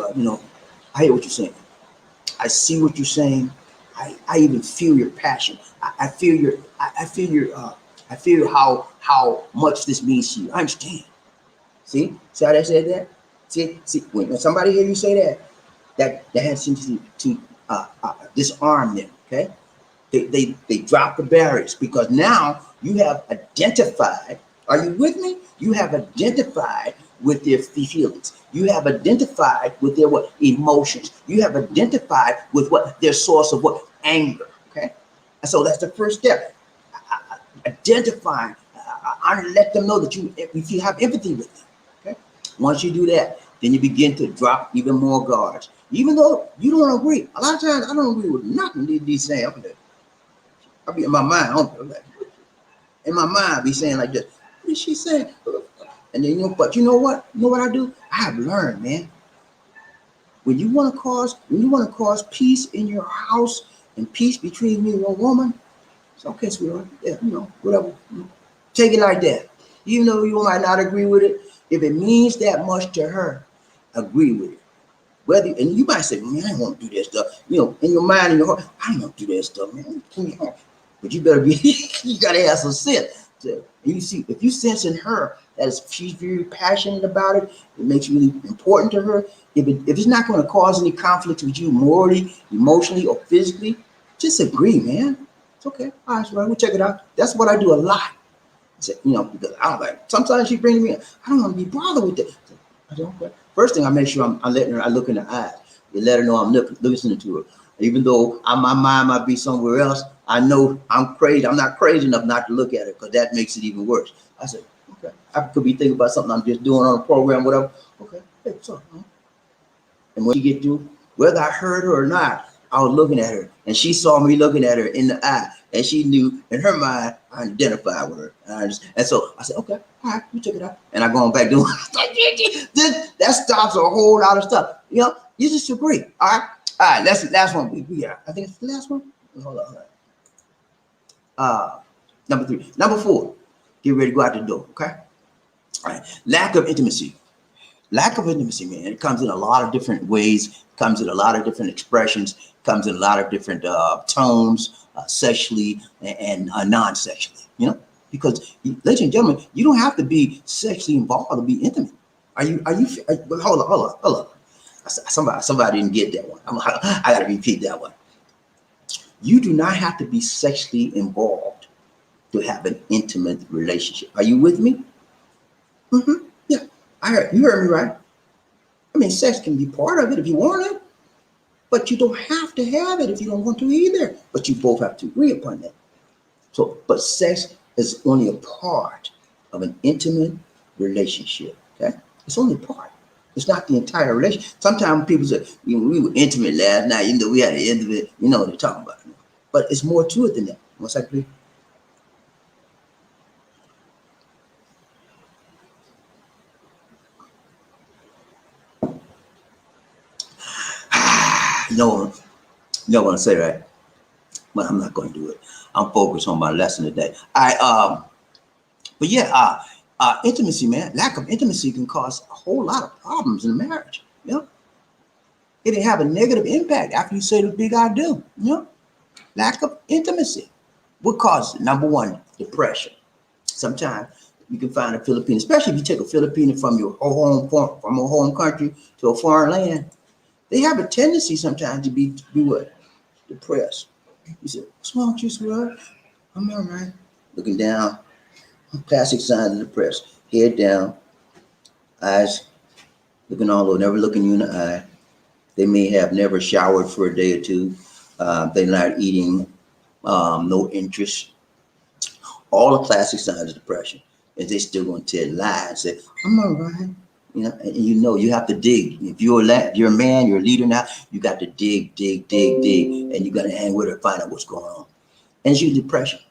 I hear what you're saying. I see what you're saying. I even feel your passion. I feel your I feel how much this means to you. I understand. See how they said that? See when somebody hear you say that has to disarm them. Okay, they drop the barriers because now you have identified. Are you with me? You have identified with their feelings. You have identified with their what emotions. You have identified with what their source of what anger. Okay, and so that's the first step. Identifying. Let them know that if you have empathy with them. Okay, once you do that, then you begin to drop even more guards. Even though you don't agree, a lot of times I don't agree with nothing these saying. I'll be in my mind. In my mind, I'll be saying like this. What is she saying? And then but you know what? You know what I do? I have learned, man. When you want to cause peace in your house and peace between you and your woman, it's okay, sweetheart. Yeah, whatever. Take it like that. Even though you might not agree with it, if it means that much to her, agree with it. And you might say, man, I don't want to do that stuff. In your mind, in your heart, I don't want to do that stuff, man. But you better be, you got to have some sense. So, you see, if you sense in her that she's very passionate about it, it makes it really important to her. If it's not going to cause any conflict with you morally, emotionally, or physically, just agree, man. It's okay. All right, so we'll check it out. That's what I do a lot. Because I don't like. Sometimes she brings me in. I don't want to be bothered with it. I don't. Okay. First thing I make sure I'm letting her. I look in her eyes. You let her know I'm listening to her. Even though my mind might be somewhere else, I know I'm crazy. I'm not crazy enough not to look at her because that makes it even worse. I said, okay. I could be thinking about something I'm just doing on a program, whatever. Okay. Hey, what's up? Huh? And when she get through, whether I heard her or not, I was looking at her, and she saw me looking at her in the eye, and she knew in her mind I identified with her. And so I said, okay, all right, you check it out. And I go on back doing that stops a whole lot of stuff. You just agree. All right. All right, that's the last one we got. I think it's the last one. Hold on. Number 3. Number 4, get ready to go out the door. Okay. All right. Lack of intimacy. Lack of intimacy, man. It comes in a lot of different ways. Comes in a lot of different expressions. Comes in a lot of different tones, sexually and non-sexually. Because ladies and gentlemen, you don't have to be sexually involved to be intimate. Hold on. Somebody didn't get that one. I got to repeat that one. You do not have to be sexually involved to have an intimate relationship. Are you with me? Mm-hmm. Yeah, you heard me right. I mean, sex can be part of it if you want it, but you don't have to have it if you don't want to either. But you both have to agree upon that. But sex is only a part of an intimate relationship. Okay, it's only a part. It's not the entire relationship. Sometimes people say, we were intimate last night, even though we had an intimate, what they're talking about. But it's more to it than that. One second, please. You know what I say, right? But I'm not going to do it. I'm focused on my lesson today. But yeah, intimacy, man. Lack of intimacy can cause a whole lot of problems in a marriage. It can have a negative impact after you say the big I do. Lack of intimacy. What causes it? Number 1, depression. Sometimes you can find a Filipino, especially if you take a Filipino from your home country to a foreign land. They have a tendency sometimes to be what? Depressed. You say, what's wrong with you, sweetheart? I'm all right. Looking down, classic signs of depression. Head down, eyes looking all over, never looking you in the eye. They may have never showered for a day or two. They're not eating, no interest. All the classic signs of depression. And they still going to tell lies and say, I'm all right. And you have to dig. If you're a man, you're a leader now, you got to dig, dig, dig, dig. And you got to hang with her, find out what's going on. And it's usually depression.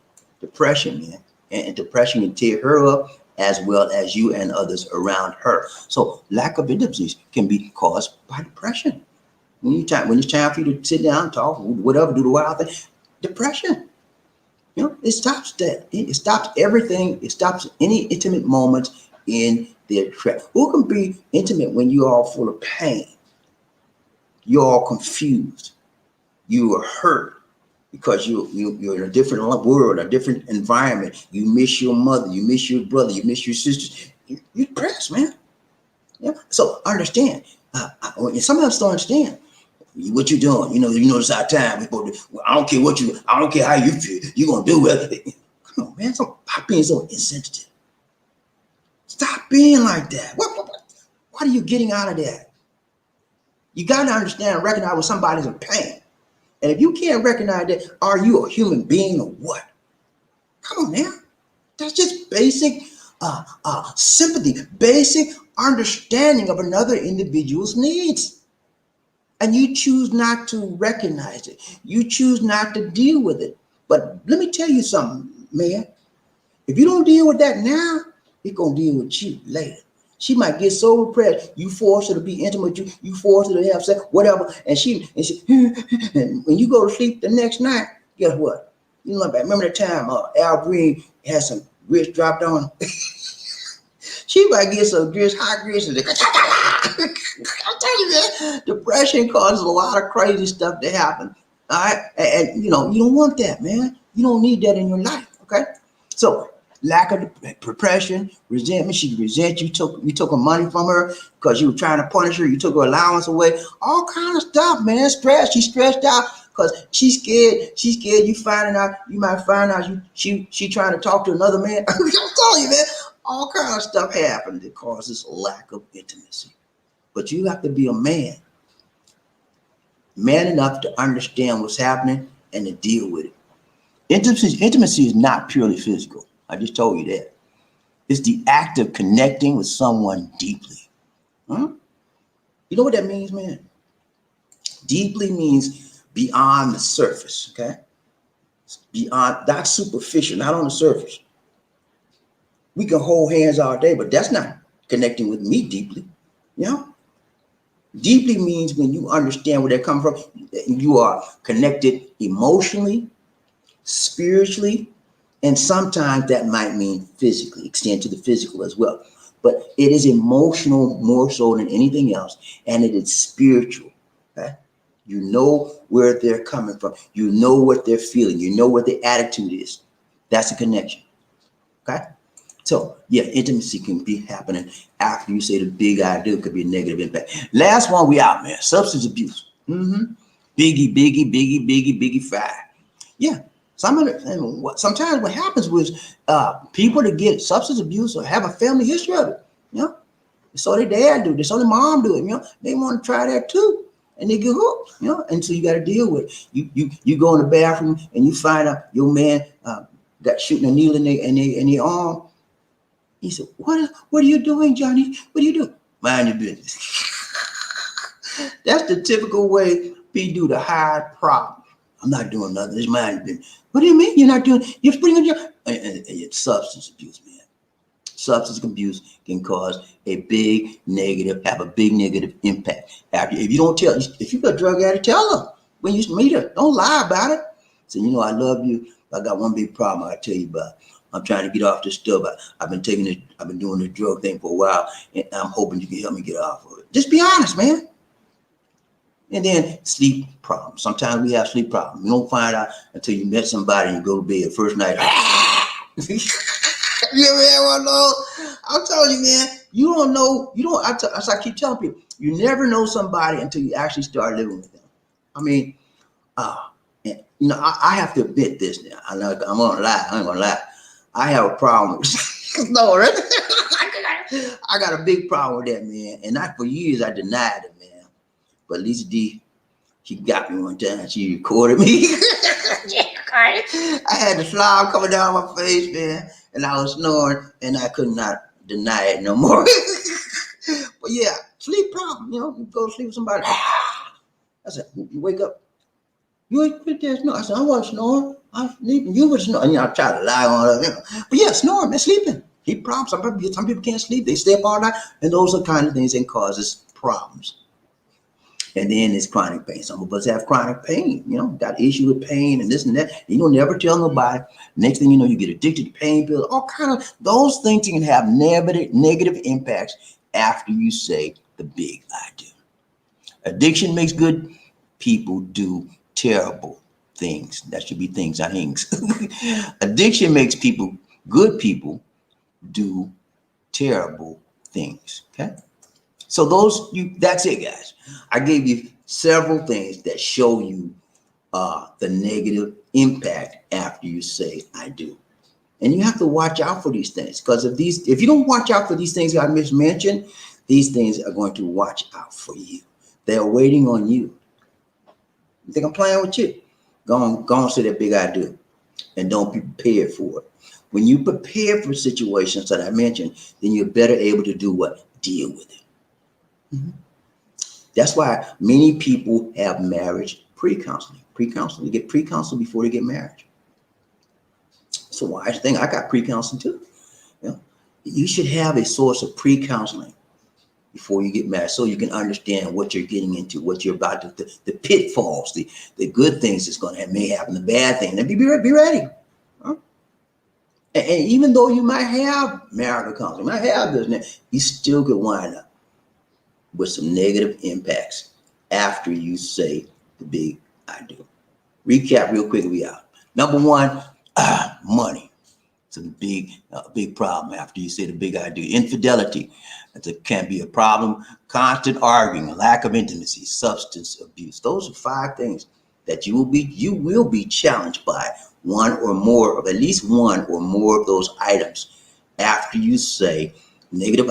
Depression, man. And depression can tear her up as well as you and others around her. So lack of intimacy can be caused by depression. When it's time for you to sit down, talk, whatever, do the wild thing, depression. It stops that. It stops everything. It stops any intimate moments in their track. Who can be intimate when you're all full of pain? You're all confused. You are hurt because you're in a different world, a different environment. You miss your mother. You miss your brother. You miss your sisters. You're depressed, man. Yeah. So understand. Some of us don't understand. What you doing? It's our time. I don't care how you feel. You're gonna do it. Come on, man. Stop being so insensitive. Stop being like that. What are you getting out of that? You gotta understand and recognize when somebody's in pain. And if you can't recognize that, are you a human being or what? Come on now. That's just basic sympathy, basic understanding of another individual's needs. And you choose not to recognize it. You choose not to deal with it. But let me tell you something, man. If you don't deal with that now, it's going to deal with you later. She might get so depressed. You force her to be intimate with you. You force her to have sex, whatever. And and when you go to sleep the next night, guess what? Remember that time Al Green had some grits dropped on him? She might get some grits, hot grits, and I'll tell you, man, depression causes a lot of crazy stuff to happen. All right. And you don't want that, man. You don't need that in your life. Okay. So lack of depression, resentment. She resent you. You took her money from her because you were trying to punish her. You took her allowance away. All kind of stuff, man. Stress. She's stressed out because she's scared. She's scared you finding out. You might find out she trying to talk to another man. I'm telling you, man. All kind of stuff happens that causes lack of intimacy. But you have to be a man enough to understand what's happening and to deal with it. Intimacy is not purely physical. I just told you that. It's the act of connecting with someone deeply. You know what that means, man? Deeply means beyond the surface, okay? Beyond, not superficial, not on the surface. We can hold hands all day, but that's not connecting with me deeply. Deeply means when you understand where they're coming from, you are connected emotionally, spiritually, and sometimes that might mean physically, extend to the physical as well. But it is emotional more so than anything else, and it is spiritual. Okay? You know where they're coming from. You know what they're feeling. You know what their attitude is. That's a connection. Okay? So, yeah, intimacy can be happening after you say the big I do. Could be a negative impact. Last one, we out, man. Substance abuse. Biggie, fire. Yeah. Sometimes what happens was people that get substance abuse or have a family history of it. So their dad do. So their mom do it. They want to try that too. And they get hooked. And so you got to deal with it. You go in the bathroom and you find out your man got shooting a needle in their arm. He said, what are you doing, Johnny? What are you doing? Mind your business. That's the typical way people do to hide problems. I'm not doing nothing. It's mind your business. What do you mean you're not doing? You're putting on your... And it's substance abuse, man. Substance abuse can cause a big negative impact. If you don't tell, if you got a drug addict, tell them when you meet her. Don't lie about it. Say, I love you. I got one big problem I'll tell you about. I'm trying to get off this stuff. I've been doing the drug thing for a while, and I'm hoping you can help me get off of it. Just be honest, man. And then sleep problems. Sometimes we have sleep problems. You don't find out until you met somebody and you go to bed first night. You ever had one of those? I'm telling you, man. You don't know. As I keep telling people, you never know somebody until you actually start living with them. I mean, I have to admit this now. I'm gonna lie. I ain't gonna lie. I have a problem with no, right? I got a big problem with that, man. And not for years I denied it, man. But Lisa D, she got me one time. She recorded me. I had the slob coming down my face, man, and I was snoring, and I could not deny it no more. But yeah, sleep problem. You go to sleep with somebody. I said, you wake up. You ain't quit there snoring. I said, I wasn't snoring. I was sleeping. You were snoring. I try to lie on her. But yeah, snoring, man, sleeping. Sleep problems. Some people can't sleep. They stay up all night, and those are the kind of things that causes problems. And then it's chronic pain. Some of us have chronic pain, got issue with pain and this and that. You don't never tell nobody. Next thing you know, you get addicted to pain pills. All kind of those things can have negative impacts after you say the big I do. Addiction makes good people do terrible things. That should be things, not things. Addiction makes good people do terrible things. Okay. So that's it, guys. I gave you several things that show you the negative impact after you say I do. And you have to watch out for these things, because if you don't watch out for these things I just mentioned, these things are going to watch out for you. They're waiting on you. You think I'm playing with you? Go on, say that big I do, and don't be prepared for it. When you prepare for situations that I mentioned, then you're better able to do what? Deal with it. Mm-hmm. That's why many people have marriage pre-counseling. They get pre-counseling before they get married. It's a wise thing. I got pre-counseling too. You should have a source of pre-counseling before you get married, so you can understand what you're getting into, what you're about to, the pitfalls, the good things that's going to may happen, the bad thing. And be ready. Huh? And even though you might have marital counseling, might have this, you still could wind up with some negative impacts after you say the big I do. Recap real quick, we out. Number one, money. It's a big problem after you say the big I do. Infidelity, can be a problem. Constant arguing, lack of intimacy, substance abuse. Those are 5 things that you will be challenged by, at least one or more of those items after you say negative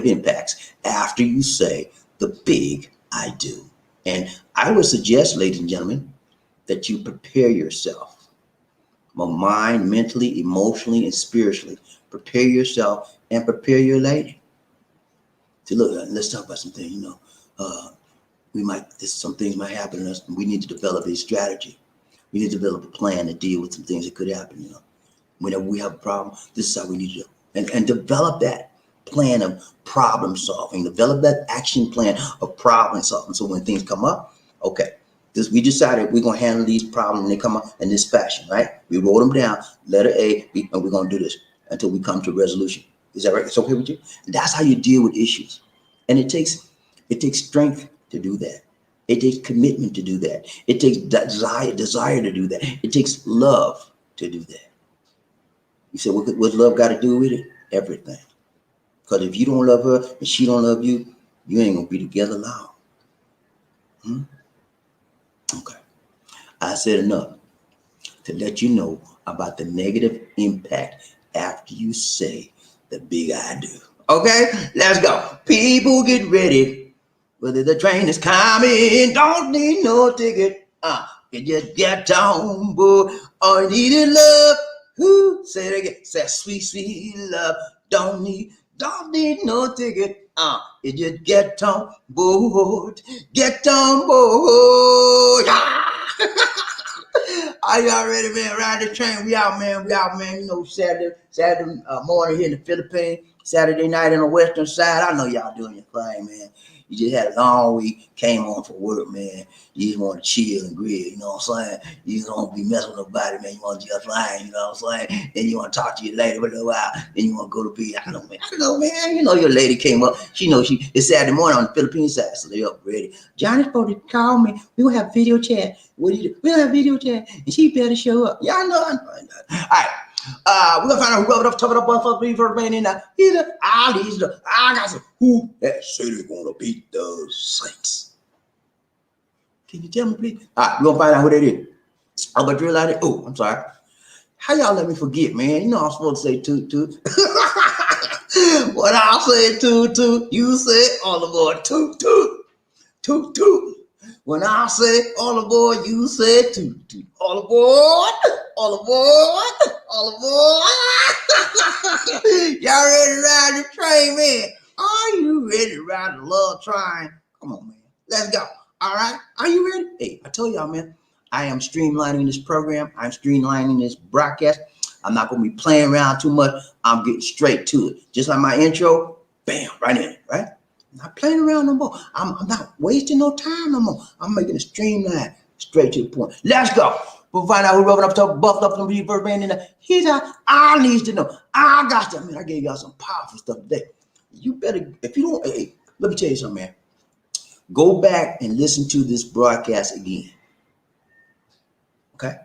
impacts, after you say the big I do. And I would suggest, ladies and gentlemen, that you prepare yourself. Mind, mentally, emotionally, and spiritually. Prepare yourself and prepare your lady. So look, let's talk about some things. Some things might happen to us, and we need to develop a strategy. We need to develop a plan to deal with some things that could happen. Whenever we have a problem, this is how we need to do. And develop that plan of problem solving. Develop that action plan of problem solving. So when things come up, okay. We decided we're going to handle these problems when they come up in this fashion, right? We wrote them down, letter A, B, and we're going to do this until we come to a resolution. Is that right? It's okay with you? And that's how you deal with issues. And it takes strength to do that. It takes commitment to do that. It takes desire to do that. It takes love to do that. You say, what's love got to do with it? Everything. Because if you don't love her and she don't love you, you ain't going to be together long. Okay. I said enough to let you know about the negative impact after you say the big I do. Okay, let's go. People get ready. Whether the train is coming, don't need no ticket. You just get on board. All you need is love. Who? Say it again. Say sweet, sweet love. Don't need no ticket. You just get on board. Get on board. Are y'all ready, man? Ride the train. We out, man. Saturday morning here in the Philippines. Saturday night on the western side. I know y'all doing your thing, man. You just had a long week, came home from work, man. You just want to chill and grill, you know what I'm saying? You just don't be messing with nobody, man. You want to just flying, you know what I'm saying? Then you want to talk to your lady for a little while. Then you want to go to bed. I know, man. You know your lady came up. She knows it's Saturday morning on the Philippine side, so they up ready. Johnny's supposed to call me. We gonna have video chat. What do you do? We gonna have video chat, and she better show up. Y'all know. All right. We're gonna find out who rubbed up, top it up, for me for man in there. I got some who that say they're gonna beat the Saints. Can you tell me, please? All right, we're gonna find out who that is. I'm gonna drill out it. Oh, I'm sorry. How y'all let me forget, man? You know I'm supposed to say toot toot. What I'll say toot toot, you say all aboard toot toot. Toot toot. When I say all aboard, you say toot toot. All aboard, all aboard, all aboard. Y'all ready to ride the train, man? Are you ready to ride the love train? Come on, man. Let's go. All right. Are you ready? Hey, I told y'all, man, I am streamlining this program. I'm streamlining this broadcast. I'm not going to be playing around too much. I'm getting straight to it. Just like my intro, bam, right in it, right? I'm not playing around no more. I'm not wasting no time no more. I'm making a streamline, straight to the point. Let's go. We'll find out who rubbing up top, buffed up, and reverb band in there. Here's how I need to know. I got to. Man, I gave y'all some powerful stuff today. You better, if you don't, hey, let me tell you something, man. Go back and listen to this broadcast again. Okay?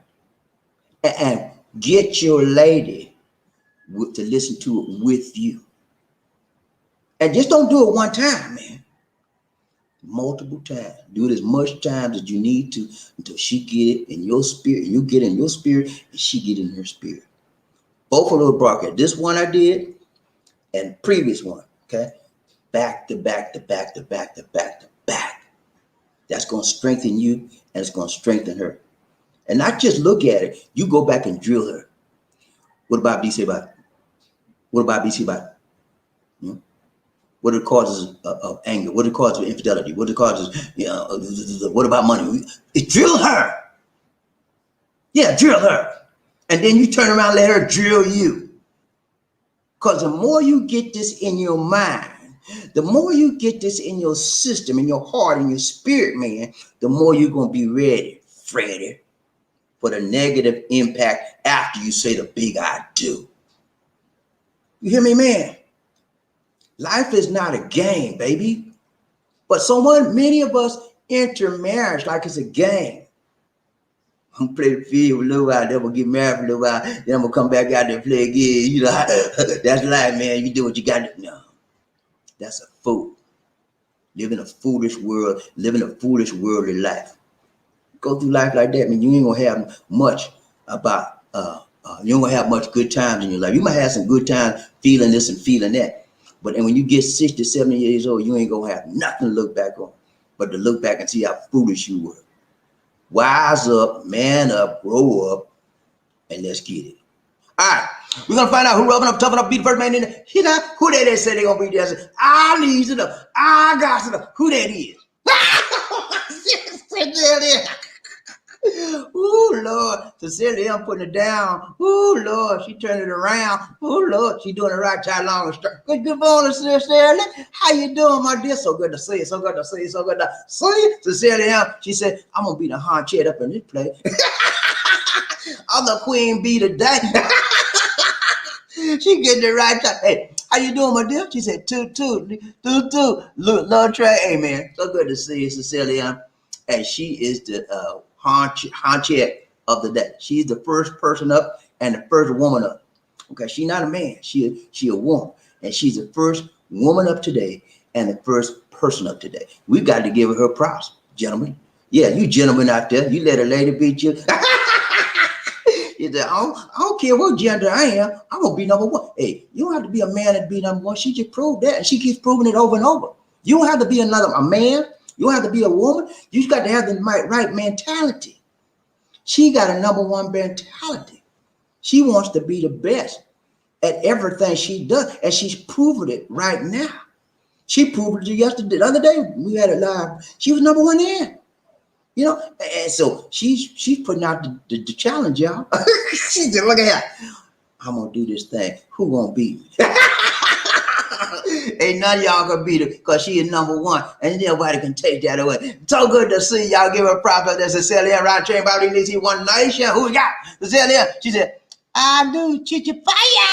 And get your lady to listen to it with you. And just don't do it one time, man. Multiple times. Do it as much times as you need to until she get it in your spirit. You get in your spirit and she get in her spirit. Both of those broadcasts. This one I did and previous one. Okay? Back to back to back to back to back to back. That's going to strengthen you and it's going to strengthen her. And not just look at it. You go back and drill her. What about BC about? What about BC about? Hmm? What are the causes of anger? What are the causes of infidelity? What are the causes, what about money? Drill her. Yeah, drill her. And then you turn around and let her drill you. Because the more you get this in your mind, the more you get this in your system, in your heart, in your spirit, man, the more you're going to be ready, Freddie, for the negative impact after you say the big I do. You hear me, man? Life is not a game, baby. But many of us enter marriage like it's a game. I'm gonna play the field for a little while, then I'm gonna get married for a little while, then I'm gonna come back out there and play again. You know, that's life, man. You do what you got to. No, that's a fool. Living a foolish world, living a foolish worldly life. Go through life like that, man. You ain't gonna have much about. You ain't gonna have much good times in your life. You might have some good times feeling this and feeling that. But when you get 60, 70 years old, you ain't going to have nothing to look back on, but to look back and see how foolish you were. Wise up, man up, grow up, and let's get it. All right. We're going to find out who rubbing up, toughing up, be the first man in there. You know, who they say they're going to be there. I need to know. I got to know who that is. Ooh, Lord. Cecilia, I'm putting it down. Ooh, Lord. She turned it around. Ooh, Lord. She doing it right side long and straight. Good morning, Cecilia. How you doing, my dear? So good to see you. So good to see you. So good to see you. Cecilia, she said, I'm going to be the hard chat up in this place. I'm the queen bee today. She getting it right time. Hey, how you doing, my dear? She said, toot. Love Trey. Hey, man. So good to see you, Cecilia. And she is the Haunchette of the day. She's the first person up and the first woman up. Okay, she's not a man. She a woman, and she's the first woman up today and the first person up today. We've got to give her props, gentlemen. Yeah, you gentlemen out there, you let a lady beat you. You say, I don't care what gender I am. I'm gonna be number one. Hey, you don't have to be a man to be number one. She just proved that, and she keeps proving it over and over. You don't have to be a man. You don't have to be a woman. You just got to have the right mentality. She got a number one mentality. She wants to be the best at everything she does, and she's proving it right now. She proved it yesterday. The other day, we had it live. She was number one there. You know, and so she's putting out the challenge, y'all. She said, look at her. I'm going to do this thing. Who going to beat me? Ain't none of y'all gonna beat her because she is number one, and nobody can take that away. So good to see y'all. Give her props up there. Cecilia, right train, Bobby Lizzie, One Nation. Who we got? Cecilia. She said, I do chichipaya.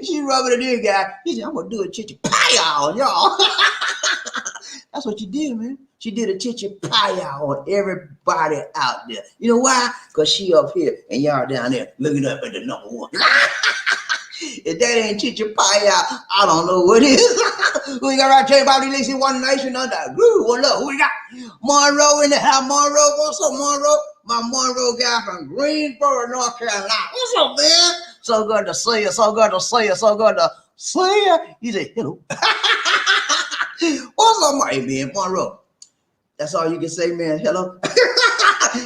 She rubbing it in, guy. He said, I'm gonna do a chichipaya on y'all. That's what you did, man. She did a chichipaya on everybody out there. You know why? Because she up here and y'all down there looking up at the number one. If that ain't chichipaya, I don't know what is. Who we got right there? Bobby Lacey, One Nation under groove. What up? Who we got? Monroe in the house. Monroe, what's up, Monroe? My Monroe guy from Greensboro, North Carolina. What's up, man? So good to see you. So good to see you. So good to see you. He said, hello. What's up, my man? Monroe. That's all you can say, man. Hello.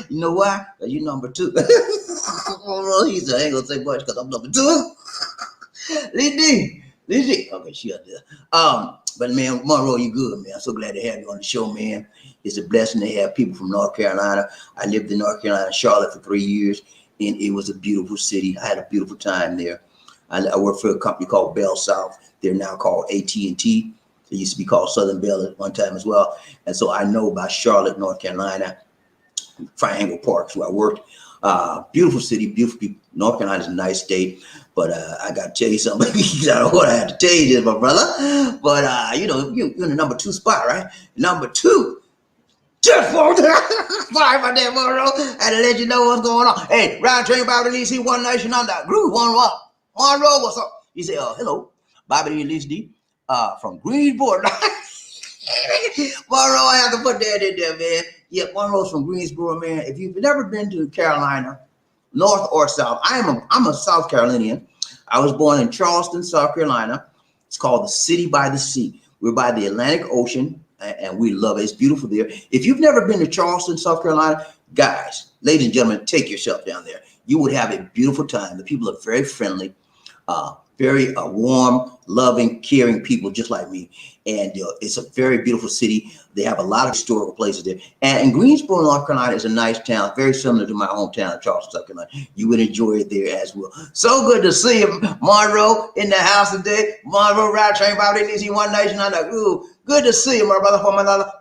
You know why? Because you number two. Monroe, he said, I ain't gonna say much because I'm number two. Lizzie. Okay, she up there. But man, Monroe, you good, man. I'm so glad to have you on the show, man. It's a blessing to have people from North Carolina. I lived in North Carolina, Charlotte for 3 years, and it was a beautiful city. I had a beautiful time there. I worked for a company called Bell South. They're now called AT&T. It used to be called Southern Bell at one time as well. And so I know about Charlotte, North Carolina, Triangle Park, where I worked. Beautiful city, beautiful people. North Carolina is a nice state, but I got to tell you something. I don't know what I have to tell you, this, my brother. But you're in the number 2 spot, right? Number 2. Just for sorry about that, Monroe. I had to let you know what's going on. Hey, Ryan Train Bobby Lee, see One Nation under Groove. Monroe, what's up? He said, hello, Bobby Lee, from Greensboro. Monroe, I have to put that in there, man. Yeah, Monroe's from Greensboro, man. If you've never been to Carolina, North or South, I'm a South Carolinian. I was born in Charleston, South Carolina. It's called the City by the Sea. We're by the Atlantic Ocean, and we love it. It's beautiful there. If you've never been to Charleston, South Carolina, guys, ladies and gentlemen, take yourself down there. You would have a beautiful time. The people are very friendly, very warm, loving, caring people just like me. And it's a very beautiful city. They have a lot of historical places there. And Greensboro, North Carolina is a nice town, very similar to my hometown of Charleston, South Carolina. You would enjoy it there as well. So good to see you, Monroe, in the house today. Monroe, Ride Train, Bobby Lee, One Nation under Groove. Good to see you, my brother, for my mother.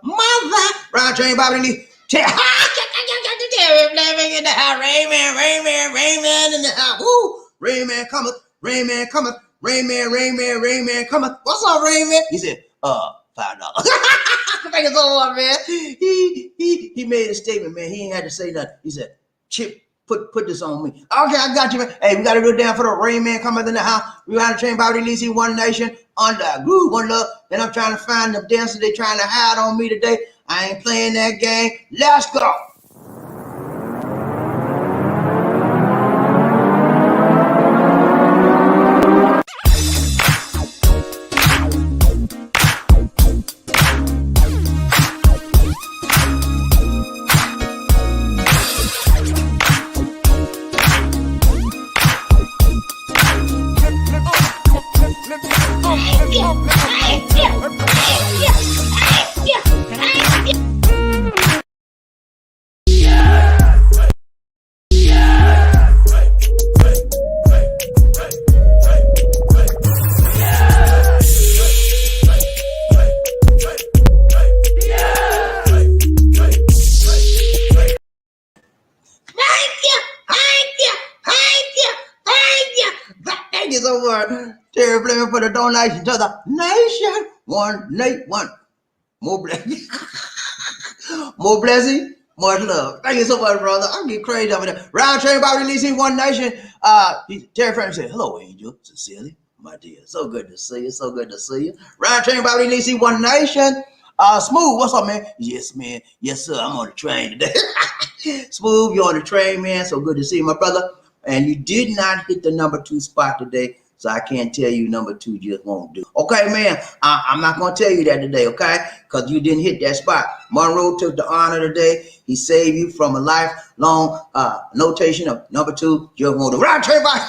Ride Train, Bobby Lee. Living in the house, Rayman in the house. Woo! Rayman cometh, Rayman cometh, Rayman cometh. What's up, Rayman? He said, $5. Thank you so much, man. He made a statement, man. He ain't had to say nothing. He said, Chip, put this on me. Okay, I got you, man. Hey, we got to go down for the Rayman cometh in the house. We got to train Bobby Lee, One Nation under Groove, One Love. Then I'm trying to find the dancers they trying to hide on me today. I ain't playing that game. Let's go. Terry Fleming for the donation to the nation. One. More blessing. More blessing. More love. Thank you so much, brother. I'm getting crazy over there. Round Train Bobby Lee, One Nation. Terry Fleming said, hello, Angel. Sincerely, my dear. So good to see you. So good to see you. Round Train Bobby Lee, One Nation. Smooth, what's up, man? Yes, man. Yes, sir. I'm on the train today. Smooth, you're on the train, man. So good to see you, my brother. And you did not hit the number 2 spot today. So I can't tell you number 2 just won't do. Okay, man, I'm not going to tell you that today, okay? Because you didn't hit that spot. Monroe took the honor today. He saved you from a lifelong notation of number 2 just won't do. Right, Trayvon?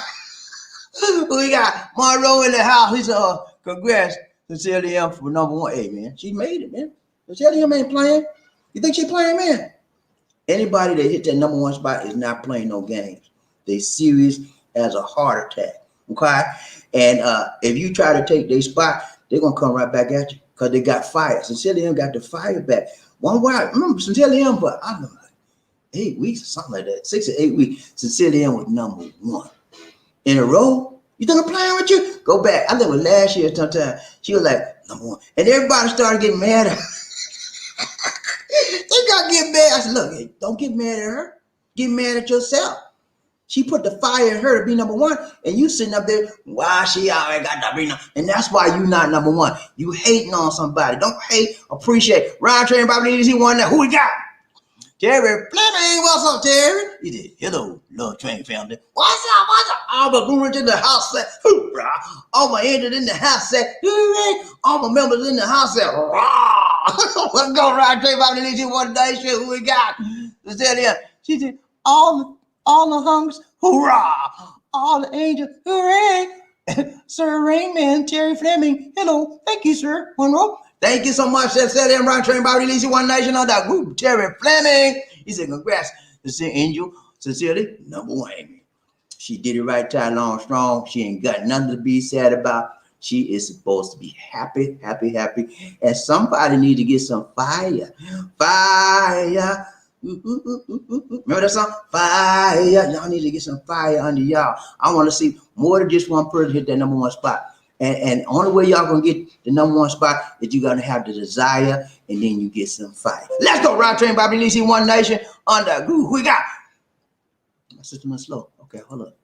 We got Monroe in the house. He said, congrats to Sincerely M for number 1. Hey, man, she made it, man. Sincerely M ain't playing. You think she playing, man? Anybody that hit that number 1 spot is not playing no games. They serious as a heart attack. Okay, and if you try to take their spot, they're gonna come right back at you because they got fired. Sincerely M got the fire back. One while, remember Sincerely M, but I don't know, 8 weeks or something like that, 6 or 8 weeks. Sincerely M was number 1 in a row. You think I'm playing with you? Go back. I think it was last year sometime. She was like number 1, and everybody started getting mad at her. They got to get mad. I said, look, hey, don't get mad at her. Get mad at yourself. She put the fire in her to be number 1, and you sitting up there, why she already got to be number 1? And that's why you not number 1. You hating on somebody. Don't hate, appreciate. Ryan Train Bobby Lee, he won that. Who we got? Terry Fleming, what's up, Terry? He said, hello, Love Train family. What's up, what's up? All my boomers in the house said, hoorah. All my angels in the house said, hooray. All my members in the house said, rah. Let's go ride Train Bobby Lee one day. Shit, who we got? She said, all the hunks, hoorah. All the angels, hooray. Sir Rainman, Terry Fleming, hello. Thank you, sir. Monroe. Thank you so much. Said him right train by releasing One Nation on that group. Terry Fleming. He said, congrats to Sir Angel. Sincerely, number one. She did it right time long strong. She ain't got nothing to be sad about. She is supposed to be happy, happy, happy. And somebody need to get some fire. Fire. Remember that song? Fire. Y'all need to get some fire under y'all. I want to see more than just one person hit that number one spot. And only way y'all gonna get the number one spot is you gotta have the desire, and then you get some fire. Let's go, Ride Train Bobby Lee, One Nation on the groove. We got my system is slow. Okay, hold up.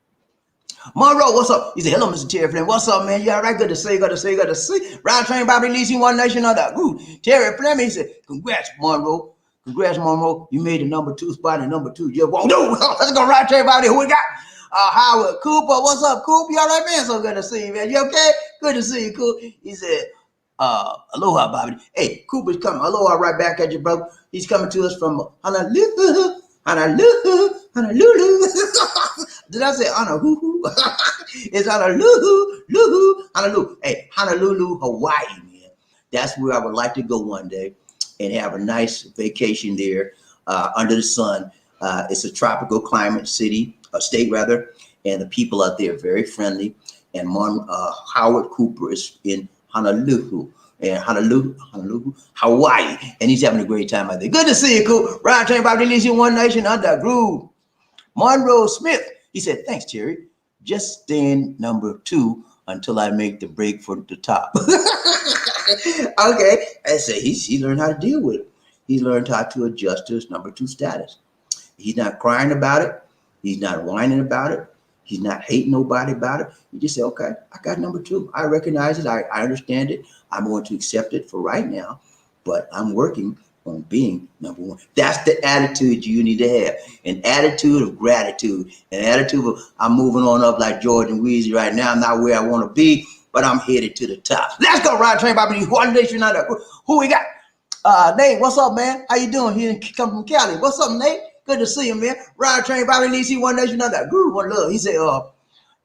Monroe, what's up? He said, hello, Mr. Terry Fleming. What's up, man? You all right? Good to see you. Good to see you. Good to see. Ride Train Bobby Lee, One Nation on the groove. Terry Fleming, he said, congrats, Monroe. Congrats, Monroe. You made the number two spot, and number two just won't do. Let's go, Ride Train Bobby. Who we got? Howard Cooper, what's up, Coop? You all right, man? So good to see you, man. You okay? Good to see you, Coop. He said, aloha, Bobby. Hey, Cooper's coming. Aloha right back at you, bro. He's coming to us from Honolulu. Honolulu. Honolulu. Did I say Honolulu? It's Honolulu. Honolulu. Hey, Honolulu, Hawaii, man. That's where I would like to go one day and have a nice vacation there under the sun. It's a tropical climate city. A state rather, and the people out there are very friendly. And Howard Cooper is in Honolulu, Hawaii, and he's having a great time out there. Good to see you, Coop. Ride Train Bobby Lee, One Nation under groove. Monroe Smith, he said, thanks, Terry. Just staying number two until I make the break for the top. Okay, I say he learned how to deal with it. He learned how to adjust to his number two status. He's not crying about it. He's not whining about it. He's not hating nobody about it. He just say, okay, I got number two. I recognize it. I understand it. I'm going to accept it for right now, but I'm working on being number one. That's the attitude you need to have. An attitude of gratitude. An attitude of, I'm moving on up like Jordan Weezy right now. I'm not where I want to be, but I'm headed to the top. Let's go, Ride Train Bobby. One Nation. Who we got? Nate, what's up, man? How you doing? He come from Cali. What's up, Nate? Good to see you, man. Ride Train Bobby Lee, One Nation, another group, one love. He said,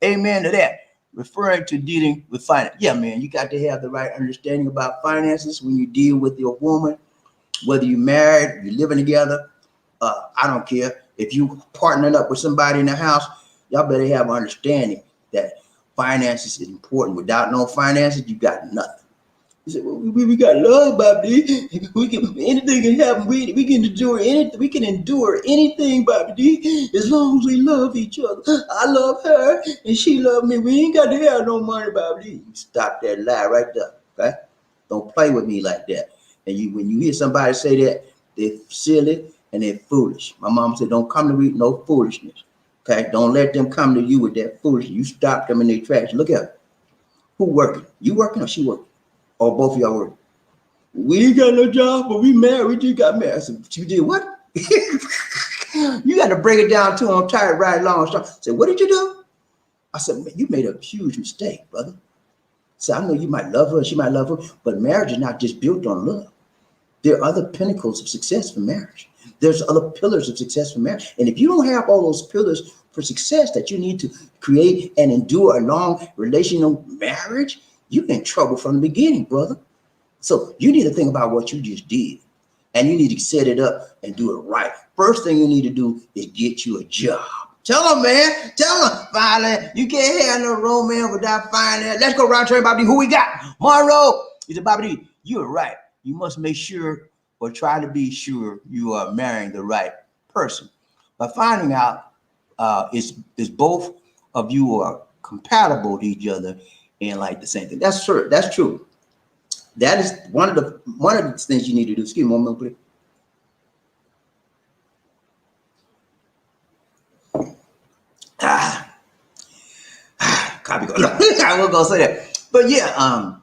amen to that. Referring to dealing with finance. Yeah, man, you got to have the right understanding about finances when you deal with your woman, whether you're married, you're living together. I don't care. If you partnering up with somebody in the house, y'all better have an understanding that finances is important. Without no finances, you got nothing. He said, well, we got love, Bobby. We can anything can happen. We can endure anything. We can endure anything, Bobby, as long as we love each other. I love her and she love me. We ain't got to have no money, Bobby. Stop that lie right there. Okay? Don't play with me like that. And when you hear somebody say that, they're silly and they're foolish. My mom said, don't come to me with no foolishness. Okay? Don't let them come to you with that foolishness. You stop them in their tracks. Look at her. Who working? You working or she working? Or both of y'all working? We ain't got no job, but we married. We just got married. I said, you did what? You got to break it down to them, tired, right, long, strong. I said, what did you do? I said, man, you made a huge mistake, brother. So I know you might love her, she might love her, but marriage is not just built on love. There are other pinnacles of success for marriage. There's other pillars of success for marriage. And if you don't have all those pillars for success that you need to create and endure a long relational marriage, you're in trouble from the beginning, brother. So you need to think about what you just did. And you need to set it up and do it right. First thing you need to do is get you a job. Tell them, man. Tell them, finally, you can't have no romance without finance. Let's go round train, Bobby. Who we got? Monroe. He said, Bobby, you're right. You must make sure or try to be sure you are marrying the right person. By finding out is both of you are compatible to each other and like the same thing. That's true. That's true. That is one of the things you need to do. Excuse me, 1 minute, please. Copy. I was gonna say that, but yeah,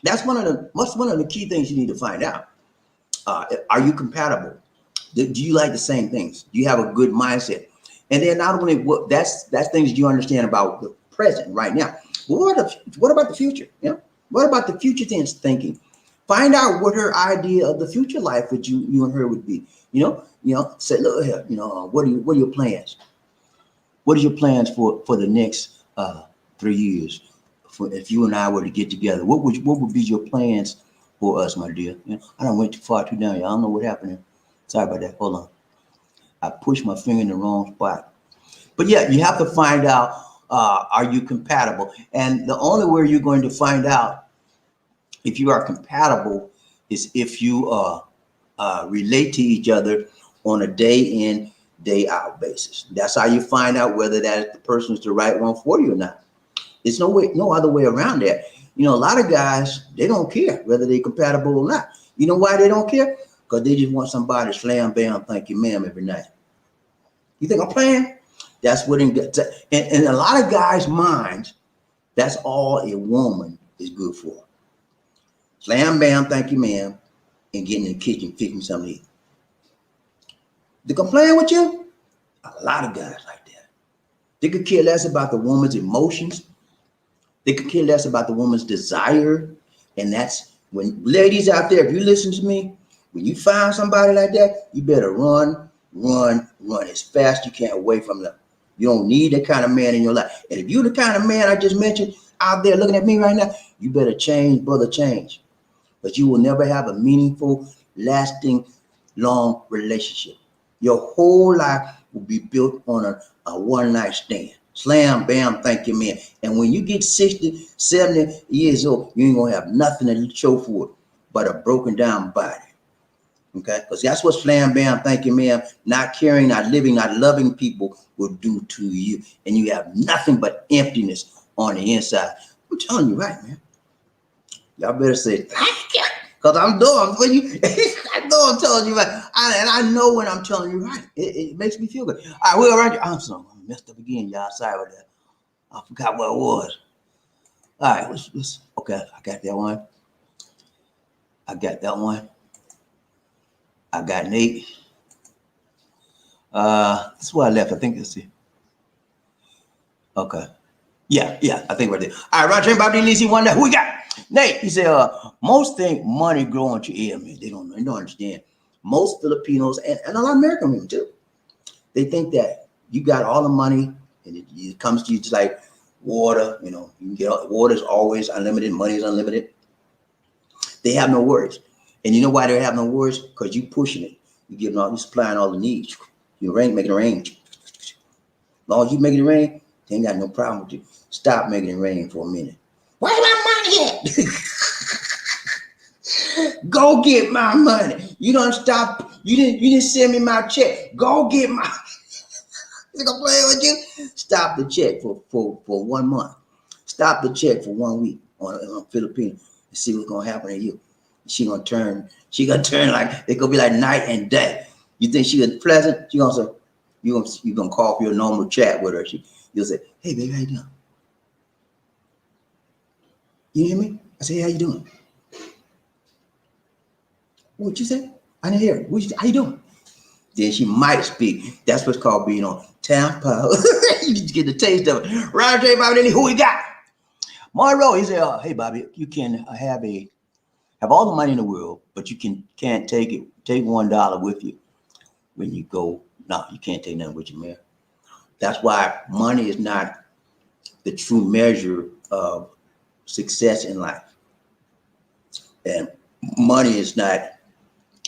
that's one of the key things you need to find out. Are you compatible? Do you like the same things? Do you have a good mindset? And then not only that's things you understand about the present right now. What about the future? You know, what about the future tense thinking? Find out what her idea of the future life would you and her would be. Say, look here. What are your plans? What are your plans for the next 3 years? If you and I were to get together, what would be your plans for us, my dear? I don't went too far too down. I don't know what happened here. Sorry about that. Hold on. I pushed my finger in the wrong spot. But yeah, you have to find out, are you compatible? And the only way you're going to find out if you are compatible is if you relate to each other on a day in, day out basis. That's how you find out whether that the person is the right one for you or not. There's no other way around that. A lot of guys, they don't care whether they're compatible or not. You know why they don't care? Because they just want somebody to slam, bam, thank you, ma'am, every night. You think I'm playing? That's what in a lot of guys' minds, that's all a woman is good for. Slam, bam, thank you, ma'am, and get in the kitchen, fixing something to eat. They complain with you? A lot of guys like that. They could care less about the woman's emotions. They could care less about the woman's desire. And that's when, ladies out there, if you listen to me, when you find somebody like that, you better run as fast as you can away from them. You don't need that kind of man in your life. And if you're the kind of man I just mentioned out there looking at me right now, you better change, brother, change. But you will never have a meaningful, lasting, long relationship. Your whole life will be built on a one-night stand. Slam, bam, thank you, man. And when you get 60, 70 years old, you ain't going to have nothing to show for it but a broken down body. Okay? Because that's what slam, bam, thank you, ma'am, not caring, not living, not loving people will do to you. And you have nothing but emptiness on the inside. I'm telling you right, man. Y'all better say thank you. Because I'm doing for you. I know I'm telling you right. And I know when I'm telling you right. It makes me feel good. All right, we're around you. I'm sorry. I messed up again, y'all. Sorry about that. I forgot what it was. All right, let's okay. I got that one. I got Nate. That's where I left. I think that's it. Okay. Yeah, I think right there. All right, Roger, Bobby, Lizzie, one. Who we got? Nate. He said, most think money growing to ear, man. They don't understand. Most Filipinos and a lot of American women too. They think that you got all the money and it comes to you just like water. You can get water is always unlimited. Money is unlimited. They have no worries. And you know why they have no worries? Because you pushing it. You supplying all the needs. You making it rain. As long as you making it rain, they ain't got no problem with you. Stop making it rain for a minute. Where my money at? Go get my money. You don't stop. You didn't send me my check. Go get my. Is gonna play with you? Stop the check for 1 month. Stop the check for 1 week on Filipina and see what's gonna happen to you. She gonna turn like it gonna be like night and day. You think she was pleasant? She gonna say, you gonna call for your normal chat with her. You'll say, hey baby, how you doing? You hear me? I say, hey, how you doing? What you say? I didn't hear it. How you doing? Then she might speak. That's what's called being on Tampa. You just get the taste of it. Roger J. Bobby, who we got? Monroe, he said, hey Bobby, you can have all the money in the world, but you can't take $1 with you when you go. No, you can't take nothing with you, man. That's why money is not the true measure of success in life. And money is not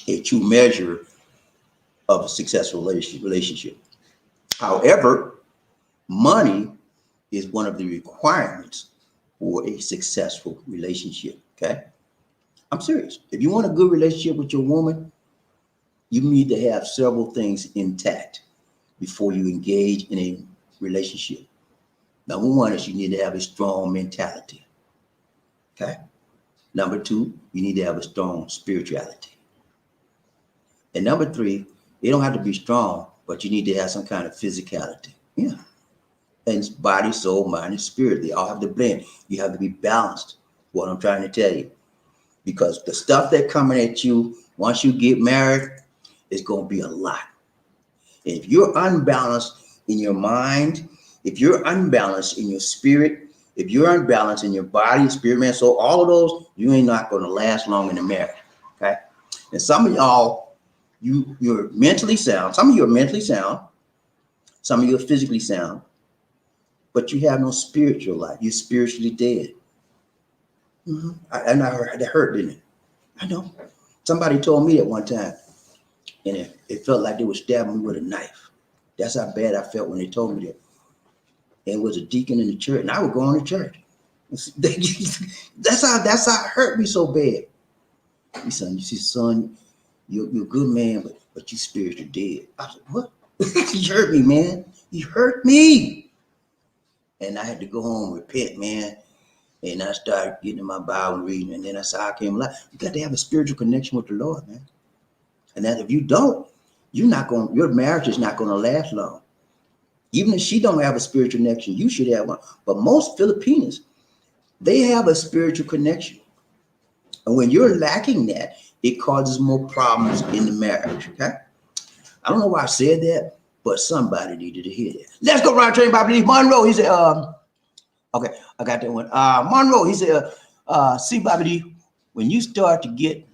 a true measure of a successful relationship. However, money is one of the requirements for a successful relationship, okay? I'm serious. If you want a good relationship with your woman, you need to have several things intact before you engage in a relationship. Number one is you need to have a strong mentality, okay? Number two, you need to have a strong spirituality. And number three, they don't have to be strong, but you need to have some kind of physicality. Yeah. And body, soul, mind, and spirit, they all have to blend. You have to be balanced, what I'm trying to tell you. Because the stuff that coming at you once you get married, it's going to be a lot. And if you're unbalanced in your mind, if you're unbalanced in your spirit, if you're unbalanced in your body, spirit, man, so all of those, you ain't not going to last long in the marriage. Okay. And some of y'all, you're mentally sound. Some of you are mentally sound. Some of you are physically sound, but you have no spiritual life. You're spiritually dead. Mm-hmm. And I heard that hurt, didn't it? I know. Somebody told me that one time, and it felt like they were stabbing me with a knife. That's how bad I felt when they told me that. And it was a deacon in the church, and I would go on to church. That's how it hurt me so bad. He said, "You see, son, you're a good man, but you spiritually dead." I said, "What?" You hurt me, man. You hurt me. And I had to go home and repent, man. And I started getting in my Bible and reading, and then that's how I came alive. You got to have a spiritual connection with the Lord, man. And that if you don't, your marriage is not going to last long. Even if she don't have a spiritual connection, you should have one. But most Filipinas, they have a spiritual connection. And when you're lacking that, it causes more problems in the marriage, okay? I don't know why I said that, but somebody needed to hear that. Let's go around train by Believe. Monroe, he said, okay, I got that one. Monroe, he said, see, Bobby, when you start to get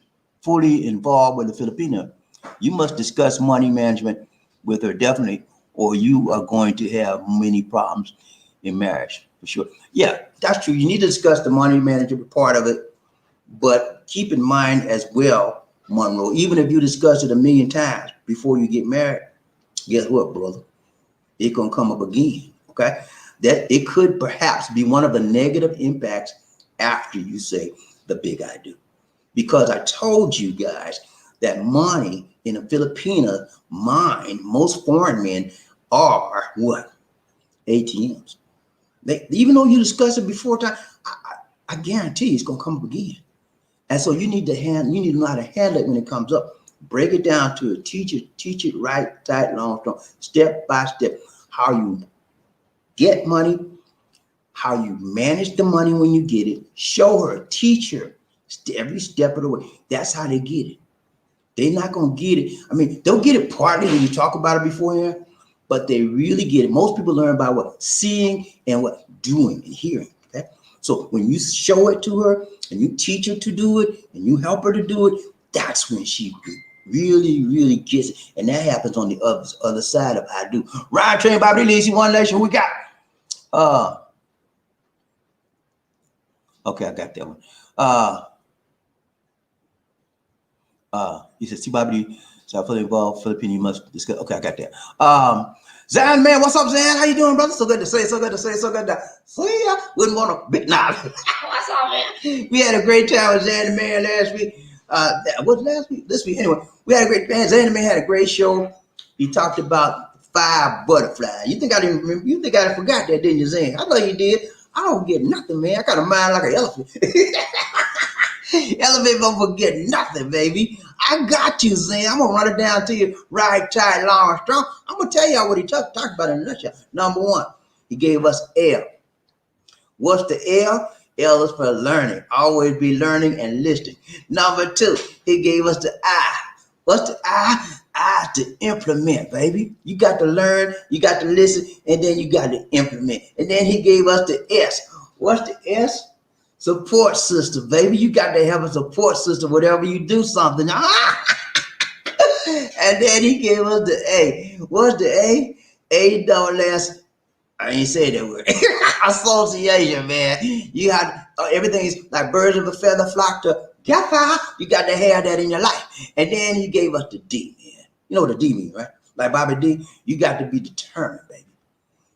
fully involved with the Filipina, you must discuss money management with her definitely, or you are going to have many problems in marriage, for sure. Yeah, that's true. You need to discuss the money management part of it, but keep in mind as well, Monroe, even if you discuss it 1,000,000 times before you get married, guess what, brother? It's going to come up again, okay? That it could perhaps be one of the negative impacts after you say the big I do. Because I told you guys that money in a Filipina mind, most foreign men are what? ATMs. Even though you discuss it before time, I guarantee you it's going to come up again. And so you need to know how to handle it when it comes up. Break it down to it. Teach it right, tight, long, strong, step by step. How you get money, how you manage the money when you get it. Show her, teach her every step of the way. That's how they get it. They're not going to get it. I mean, they'll get it partly when you talk about it beforehand, but they really get it. Most people learn by what? Seeing and what? Doing and hearing. Okay. So when you show it to her and you teach her to do it and you help her to do it, that's when she really, really gets it. And that happens on the other side of I do. Ryan Train, Bobby Lee, one lesson we got. Okay, I got that one. He said, see, Bobby, so I fully involved, Filipino, you must discuss. Okay, I got that. Zan, man, what's up, Zan? How you doing, brother? So good to say, so good to see ya. Wouldn't want to bit now. What's up, man? We had a great time with Zan, man, last week. What last week? This week, anyway. We had a great man. Zan, man, had a great show. He talked about 5 butterflies. You think I didn't remember? You think I forgot that, didn't you, Zan? I know you did. I don't get nothing, man. I got a mind like an elephant. Elephant don't forget nothing, baby. I got you, Zan. I'm gonna run it down to you right, tight, long, and strong. I'm gonna tell y'all what he talked about in a nutshell. Number 1, he gave us L. What's the L? L is for learning. Always be learning and listening. Number 2, he gave us the I. What's the I? I to implement, baby. You got to learn, you got to listen, and then you got to implement. And then he gave us the S. What's the S? Support system, baby. You got to have a support system whenever you do something. And then he gave us the A. What's the A? A double S. I ain't say that word. Association, man. You have everything is like birds of a feather flock together. You got to have that in your life. And then he gave us the D, man. You know what the D means, right? Like Bobby D, you got to be determined, baby.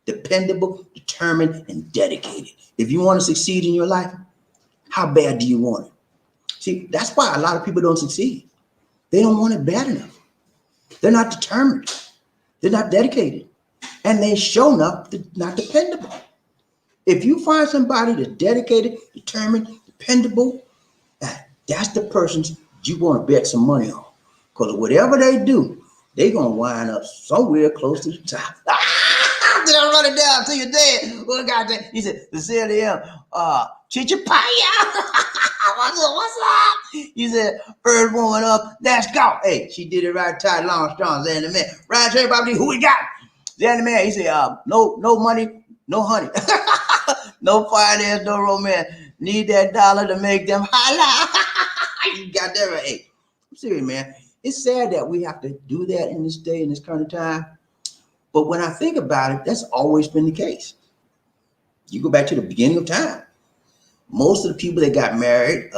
Dependable, determined, and dedicated. If you want to succeed in your life, how bad do you want it? See, that's why a lot of people don't succeed. They don't want it bad enough. They're not determined. They're not dedicated. And they show up not dependable. If you find somebody that's dedicated, determined, dependable, that's the person you want to bet some money on. Because whatever they do, they're going to wind up somewhere close to the top. Did I run it down till you're dead? Well, goddamn. He said, the CLM, Chichapaya. What's up? He said, first woman up, let's go. Hey, she did it right tight, long, strong. Zan the man. Ryan Train Bobby, who we got? Zan the man, he said, no money, no honey. No finance, no romance. Need that dollar to make them holla. You got that right. Hey, I'm serious, man. It's sad that we have to do that in this day, in this current time. But when I think about it, that's always been the case. You go back to the beginning of time. Most of the people that got married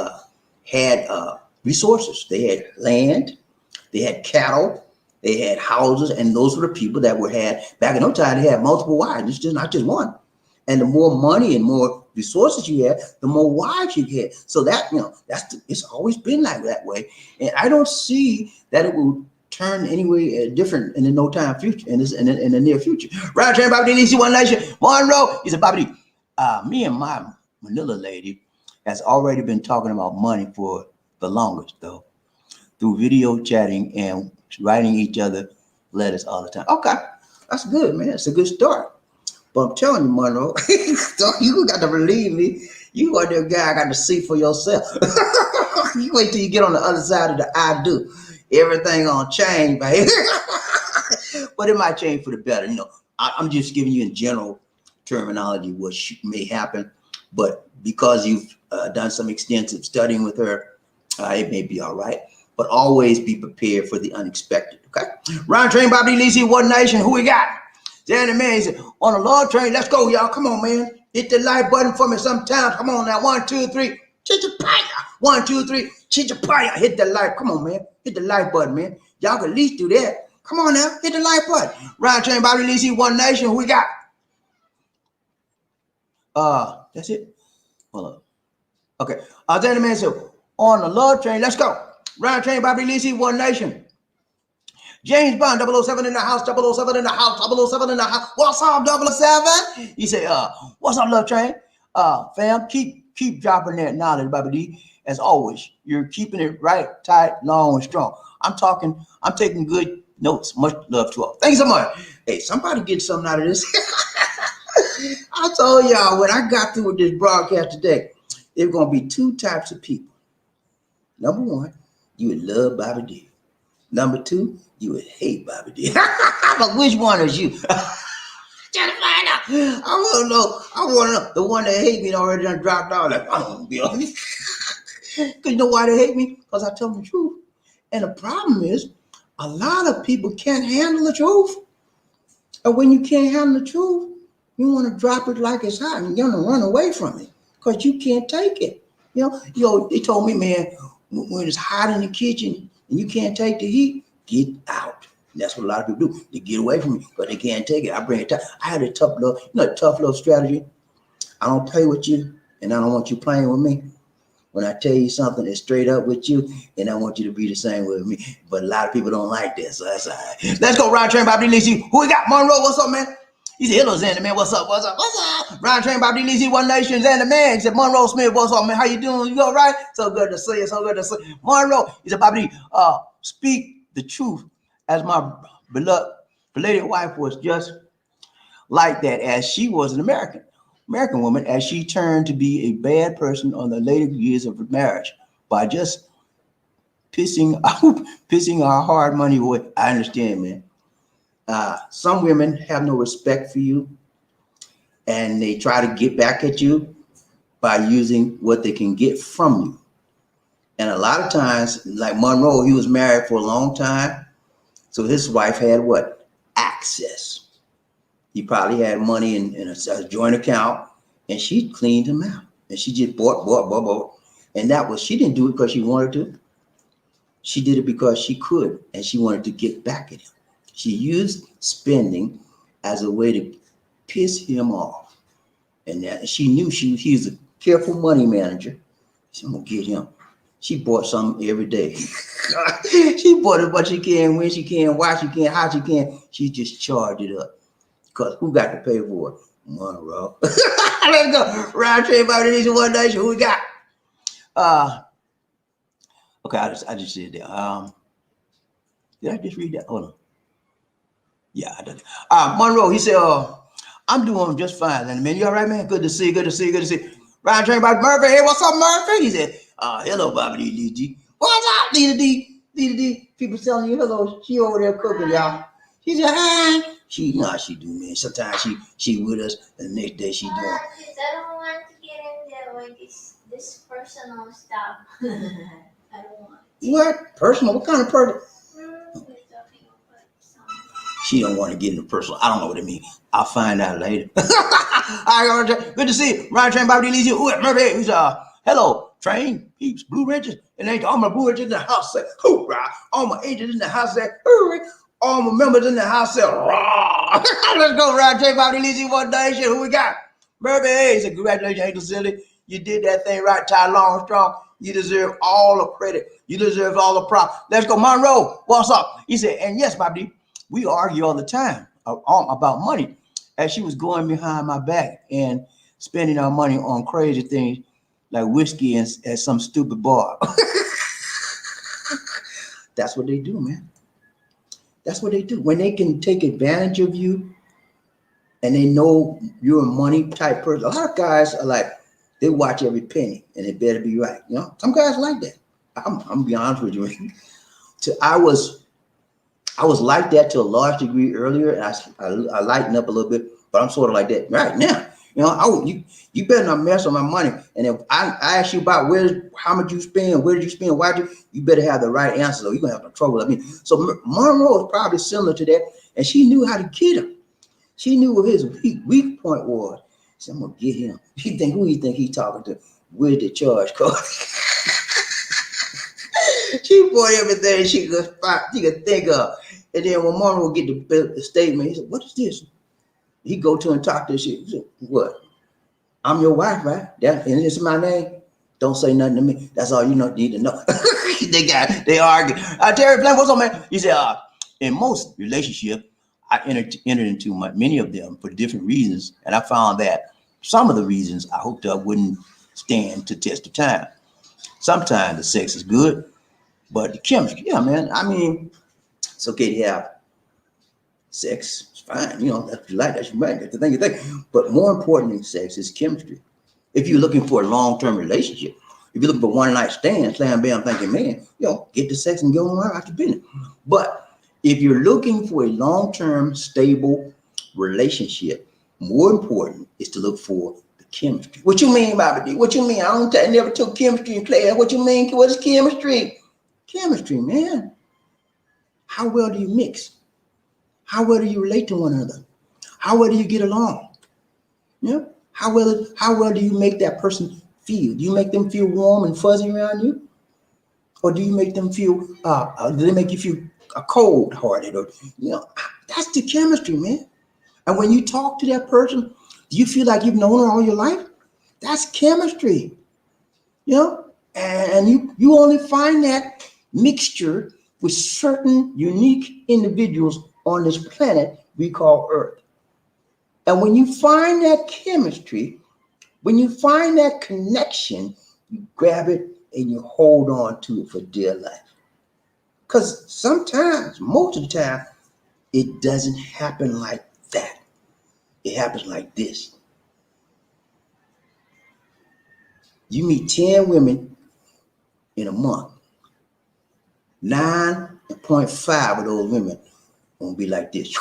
had resources. They had land, they had cattle, they had houses, and those were the people that had, back in those time, they had multiple wives. It's just not just one. And the more money and more resources you had, the more wives you get. So that, it's always been like that way. And I don't see that it will turn anyway different in the no time future, in the near future. Right, train Bobby D, One Nation, Monroe. He said, Bobby D, me and my Manila lady has already been talking about money for the longest, though, through video chatting and writing each other letters all the time. Okay, that's good, man. It's a good start. But I'm telling you, Monroe, you got to believe me. You are the guy I got to see for yourself. You wait till you get on the other side of the I do. Everything gonna change, baby. But it might change for the better. I'm just giving you in general terminology what may happen. But because you've done some extensive studying with her, it may be all right. But always be prepared for the unexpected, okay? Ryan Train, Bobby Lisi, One Nation, who we got? Danny Man said, on a log train, let's go, y'all. Come on, man. Hit the like button for me sometimes. Come on now. 1, 2, 3. Chichapaya. 1, 2, 3. Chichapaya. Hit the like. Come on, man. Hit the like button, man. Y'all can at least do that. Come on now. Hit the like button. Ryan Train, Bobby Lisi, One Nation. Who we got? That's it. Hold on. Okay. Danny Man said, on the love train, let's go. Ryan Train, Bobby Lisi, One Nation. James Bond, 007 in the house, 007 in the house, 007 in the house. What's up, 007? He said, what's up, love train? Fam, keep dropping that knowledge, Bobby D. As always, you're keeping it right, tight, long, and strong. I'm taking good notes. Much love to all. Thanks so much. Hey, somebody get something out of this. I told y'all when I got through with this broadcast today, there are going to be two types of people. Number one, you would love Bobby D. Number two, you would hate Bobby D. But which one is you? Trying to find out. I want to know. The one that hate me already done dropped out. Like, I don't want to be honest. Because you know why they hate me? Because I tell them the truth. And the problem is, a lot of people can't handle the truth. And when you can't handle the truth, you want to drop it like it's hot and you're going to run away from it because you can't take it. They told me, man, when it's hot in the kitchen and you can't take the heat, get out. And that's what a lot of people do. They get away from me because they can't take it. I bring it down. I had a tough love strategy. I don't play with you, and I don't want you playing with me. When I tell you something that's straight up with you, and I want you to be the same with me. But a lot of people don't like that, so that's all right. Let's go, Ryan Train, Bobby Lisi. Who we got? Monroe, what's up, man? He said, hello, Xander, man. What's up? Ryan Train, Bobby Lisi, One Nation, Xander, man. He said, Monroe Smith, what's up, man? How you doing? You all right? So good to see you. Monroe, he said, Bobby, speak the truth. As my beloved wife was just like that, as she was an American woman, as she turned to be a bad person on the later years of marriage by just pissing our hard money away. I understand, man. Some women have no respect for you, and they try to get back at you by using what they can get from you. And a lot of times, like Monroe, he was married for a long time. So his wife had what? Access. He probably had money in a joint account, and she cleaned him out. And she just bought. And she didn't do it because she wanted to. She did it because she could, and she wanted to get back at him. She used spending as a way to piss him off. And she knew he was a careful money manager. She said, I'm going to get him. She bought something every day. She bought it what she can, when she can, why she can, how she can. She just charged it up. Because who got to pay for it? Monroe. Let's go. Ryan Train, Bobby Lisi, One Nation. Who we got? Okay, I just did that. Did I just read that? Hold on. Yeah, I did. Monroe, he said, I'm doing just fine. And man, you all right, man? Good to see you. Ryan Train, Bobby Murphy. Hey, what's up, Murphy? He said, hello, Bobby Lisi. What's up, Lita D? Lita D. People telling you hello. She over there cooking, y'all. She said, hi. She know how she do, man. Sometimes she with us, and the next day she doing. I don't want to get in there with this personal stuff. I don't want. What? Personal? What kind of person? We're talking about some. She don't want to get into personal. I don't know what it means. I'll find out later. All right, good to see you. Ryan Train Bobby Lee. He's hello, Train, Peeps, Blue Ridges, and ain't all my Blue Ridges in the house say, hoorah. All my agents in the house say, hooray. All my members in the house say, rah. Let's go, Ryan Train Bobby Lee. One day, shit. Who we got? Murphy Hayes. Congratulations, Angel Silly. You did that thing right, Ty Long Strong. You deserve all the credit. You deserve all the props. Let's go, Monroe. What's up? He said, and yes, Bobby, we argue all the time about money. As she was going behind my back and spending our money on crazy things like whiskey and at some stupid bar. That's what they do, man. That's what they do. When they can take advantage of you and they know you're a money type person. A lot of guys are like, they watch every penny and it better be right. You know, some guys like that. I'm gonna be honest with you. I was like that to a large degree earlier, and I lightened up a little bit, but I'm sort of like that right now. You know, you better not mess with my money. And if I ask you about how much you spend, where did you spend, why you better have the right answer, or you're gonna have no trouble. I mean, so Monroe is probably similar to that, and she knew how to get him. She knew what his weak point was. So I'm gonna get him. Who you think he talking to? Where's the charge card? She bought everything she could think of. And then when Mama would get the statement, he said, what is this? He go to and talk to her. She said, what? I'm your wife, right? And it's my name. Don't say nothing to me. That's all you need to know. They argue. Terry Flynn, what's up, man? He said, in most relationships, I entered into many of them for different reasons. And I found that some of the reasons I hooked up wouldn't stand to test of time. Sometimes the sex is good, but the chemistry, yeah, man. I mean, it's okay to have sex. It's fine. You know, that's you like, that's right. That's the thing you think. But more important than sex is chemistry. If you're looking for a long-term relationship, if you're looking for one night stand, slam bam, thinking, man, get the sex and go on out your business. But if you're looking for a long-term, stable relationship, more important is to look for the chemistry. What you mean, Bobby D? What you mean? I never took chemistry in class. What you mean? What is chemistry? Chemistry, man. How well do you mix? How well do you relate to one another? How well do you get along? Yeah. How well do you make that person feel? Do you make them feel warm and fuzzy around you? Or do you make them feel, do they make you feel cold-hearted? Or, that's the chemistry, man. And when you talk to that person, do you feel like you've known her all your life? That's chemistry. And you only find that mixture with certain unique individuals on this planet we call Earth. And when you find that chemistry, when you find that connection, you grab it and you hold on to it for dear life. Because sometimes, most of the time, it doesn't happen like that. It happens like this. You meet 10 women in a month. 9.5 of those women gonna be like this.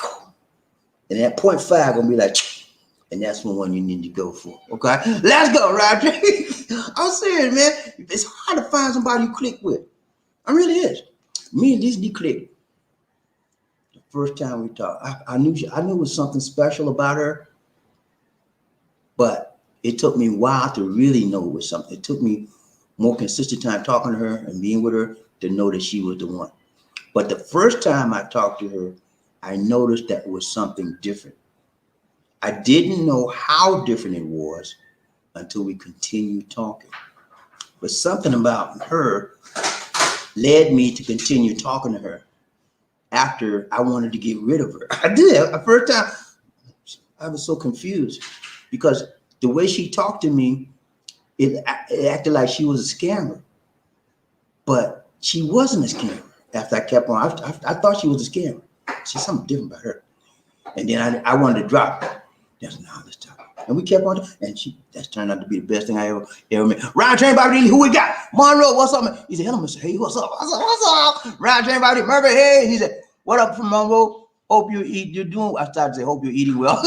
And that 0.5 gonna be like, and that's the one you need to go for. Okay? Let's go, Roger. I'm serious, man. It's hard to find somebody you click with. It really is. Me and Disney clicked. The first time we talked, I knew it was something special about her, but it took me a while to really know it was something. It took me more consistent time talking to her and being with her to know that she was the one. But the first time I talked to her, I noticed that it was something different. I didn't know how different it was until we continued talking. But something about her led me to continue talking to her after I wanted to get rid of her. I did. The first time, I was so confused because the way she talked to me, it acted like she was a scammer. But she wasn't a scammer. After I kept on, I thought she was a scammer. She's something different about her. And then I wanted to drop her. That's now let's talk. And we kept on, and that's turned out to be the best thing I ever met. Ryan Train Bobby, who we got? Monroe, what's up, man? He said, hello, Mr. Hayes, what's up? What's up? Ryan Train Bobby, Murphy Hayes. He said, what up from Monroe? Hope you're doing. I started to say, hope you're eating well.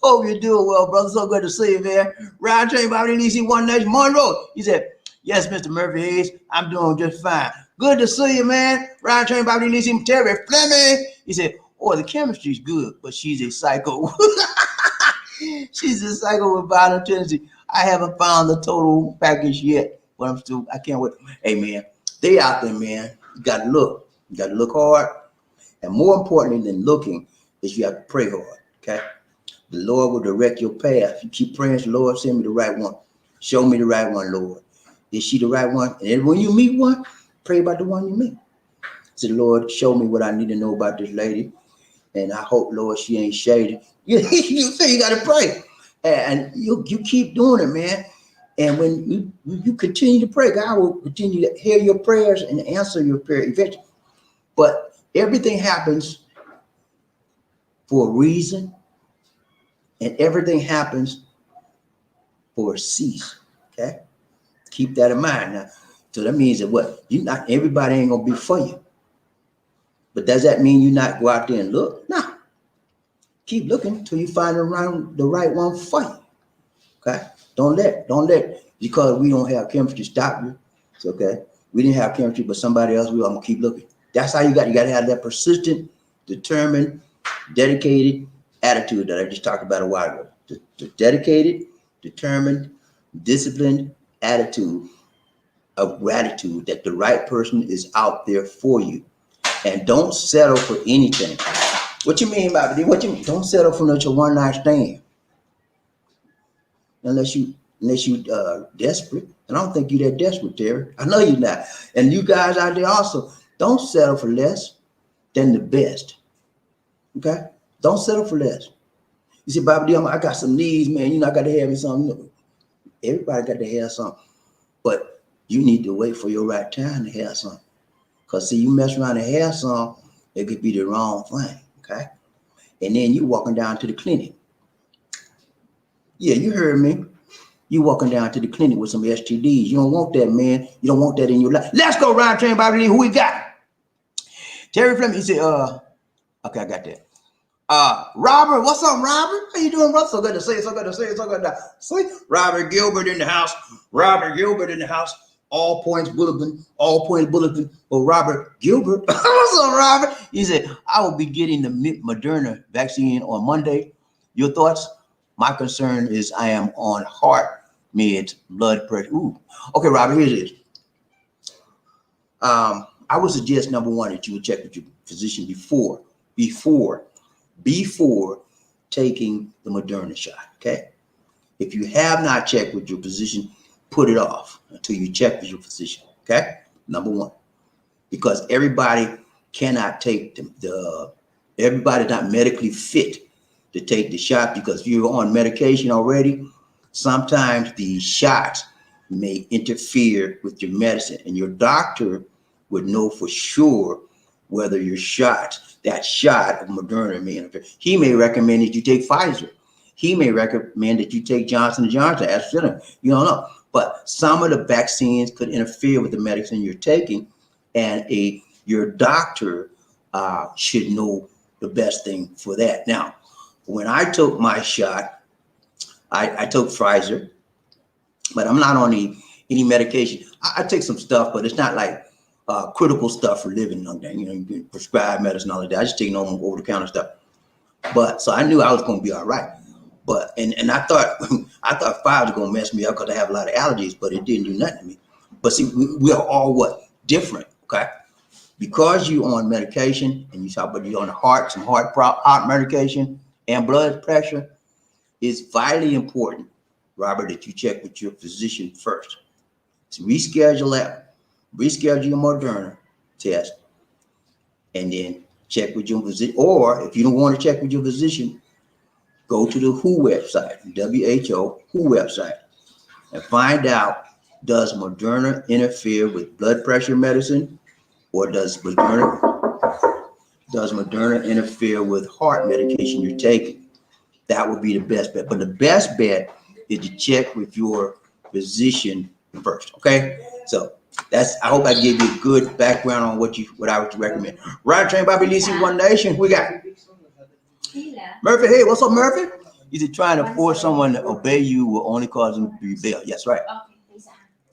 Hope you're doing well, brother. So good to see you, man. Ryan Train Bobby, DC One Nation, Monroe. He said, yes, Mr. Murphy Hayes, I'm doing just fine. Good to see you, man. Ryan Train Bobby, DC Terry Fleming. He said, oh, the chemistry's good, but she's a psycho. She's a psycho with violent tendency. I haven't found the total package yet, but I can't wait. Hey, man, they out there, man. You got to look. You got to look hard. And more importantly than looking is you have to pray hard, okay? The Lord will direct your path. You keep praying, Lord, send me the right one. Show me the right one, Lord. Is she the right one? And when you meet one, pray about the one you meet. Say, Lord, show me what I need to know about this lady. And I hope, Lord, she ain't shady. You say you got to pray. And you keep doing it, man. And when you continue to pray, God will continue to hear your prayers and answer your prayer eventually. But everything happens for a reason. And everything happens for a season. Okay? Keep that in mind. Now, so that means that what? Not everybody ain't gonna be for you. But does that mean you not go out there and look? No. Keep looking until you find the right one for you. Okay? Don't let because we don't have chemistry stop you. It's okay. We didn't have chemistry, but somebody else will. I'm gonna keep looking. That's how you got to have that persistent, determined, dedicated attitude that I just talked about a while ago. The dedicated, determined, disciplined attitude of gratitude that the right person is out there for you. And don't settle for anything. What you mean by it? What you mean? Don't settle for no one night stand. Unless you desperate. And I don't think you're that desperate, Terry. I know you're not. And you guys out there also, don't settle for less than the best. Okay? Don't settle for less. You see, Bobby D, I got some needs, man. You know, I got to have me something. Everybody got to have something. But you need to wait for your right time to have something. Because, see, you mess around and have something, it could be the wrong thing. Okay? And then you walking down to the clinic. Yeah, you heard me. You walking down to the clinic with some STDs. You don't want that, man. You don't want that in your life. Let's go, Ryan Train Bobby D. Who we got? Terry Fleming, he said, okay, I got that. Robert, what's up, Robert? How you doing, brother? So good to see you. So good to see you. So good to see Robert Gilbert in the house. Robert Gilbert in the house. All Points Bulletin. All Points Bulletin. Oh, Robert Gilbert. What's up, Robert? He said, I will be getting the Moderna vaccine on Monday. Your thoughts? My concern is I am on heart meds, blood pressure. Ooh. Okay, Robert, here it is. I would suggest, number one, that you would check with your physician before taking the Moderna shot, okay? If you have not checked with your physician, put it off until you check with your physician, okay? Number one, because everybody cannot take everybody's not medically fit to take the shot, because if you're on medication already, sometimes the shots may interfere with your medicine, and your doctor would know for sure whether your that shot of Moderna may interfere. He may recommend that you take Pfizer. He may recommend that you take Johnson & Johnson, AstraZeneca. You don't know. But some of the vaccines could interfere with the medicine you're taking, and your doctor should know the best thing for that. Now, when I took my shot, I took Pfizer, but I'm not on any medication. I take some stuff, but it's not like critical stuff for living. You know, you can prescribe medicine, all of that. I just take normal over-the-counter stuff. But so I knew I was going to be all right. But and I thought Pfizer was going to mess me up because I have a lot of allergies, but it didn't do nothing to me. But see, we are all what? Different, okay? Because you're on medication, and you talk about you're on some heart medication and blood pressure, it's vitally important, Robert, that you check with your physician first. So reschedule your Moderna test, and then check with your physician. Or if you don't want to check with your physician, go to the WHO website, WHO website, and find out, does Moderna interfere with blood pressure medicine, or does Moderna interfere with heart medication you're taking? That would be the best bet. But the best bet is to check with your physician first. Okay. So I hope I gave you a good background on what I would recommend. Right train Bobby Lisi, One Nation. We got Murphy. Hey, what's up, Murphy? Is it trying to force someone to obey you will only cause them to rebel? Yes, right.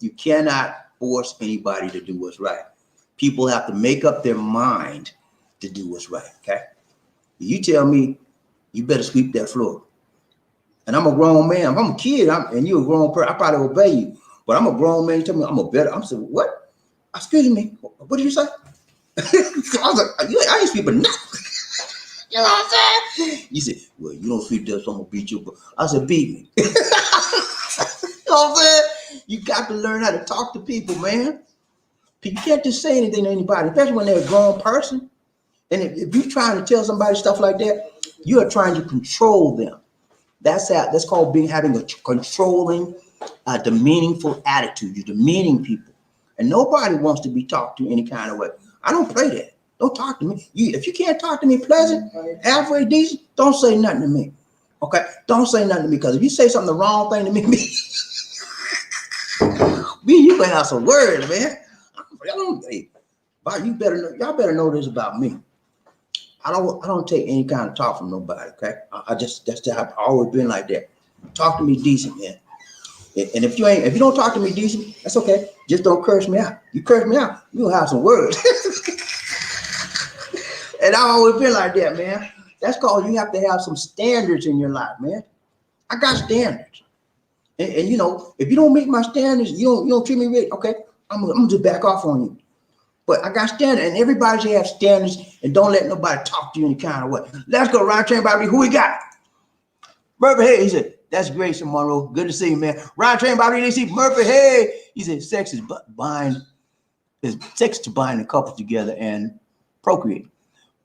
You cannot force anybody to do what's right. People have to make up their mind to do what's right. Okay. You tell me you better sweep that floor. And I'm a grown man. If I'm a kid, and you're a grown person, I probably obey you. But I'm a grown man. You tell me I'm saying, what? Excuse me. What did you say? I was like, I ain't sweeping nothing. You know what I'm saying? You said, well, you don't sweep that, so I'm gonna beat you. I said, beat me. You know what I'm saying? You got to learn how to talk to people, man. You can't just say anything to anybody, especially when they're a grown person. And if you're trying to tell somebody stuff like that, you are trying to control them. That's called having a controlling, demeaningful attitude. You're demeaning people, and nobody wants to be talked to any kind of way. I don't play that. Don't talk to me. If you can't talk to me pleasant, halfway decent, don't say nothing to me. Okay? Don't say nothing to me, because if you say something the wrong thing to me, you gonna have some words, man. Y'all better know this about me. I don't take any kind of talk from nobody. Okay, I've always been like that. Talk to me decent, man. And if you don't talk to me decent, that's okay. Just don't curse me out. You curse me out, you'll have some words. And I've always been like that, man. That's called, you have to have some standards in your life, man. I got standards, and if you don't meet my standards, you don't treat me right. Okay, I'm gonna just back off on you. But I got standards, and everybody should have standards, and don't let nobody talk to you any kind of way. Let's go, Ryan Train Bobby. Who we got? Murphy, hey, he said, that's Grayson Monroe. Good to see you, man. Ryan Train Bobby, they see Murphy, hey. He said, sex to bind the couple together and procreate.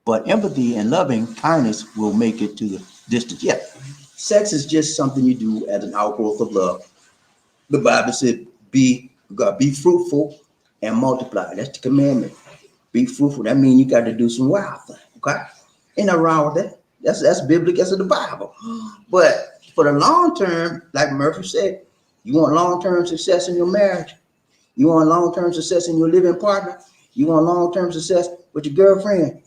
But empathy and loving kindness will make it to the distance. Yeah, sex is just something you do as an outgrowth of love. The Bible said, be fruitful and multiply. That's the commandment. Be fruitful. That means you got to do some wild things. Okay? Ain't nothing wrong with that. That's biblical. That's in the Bible. But for the long term, like Murphy said, you want long-term success in your marriage. You want long-term success in your living partner. You want long-term success with your girlfriend.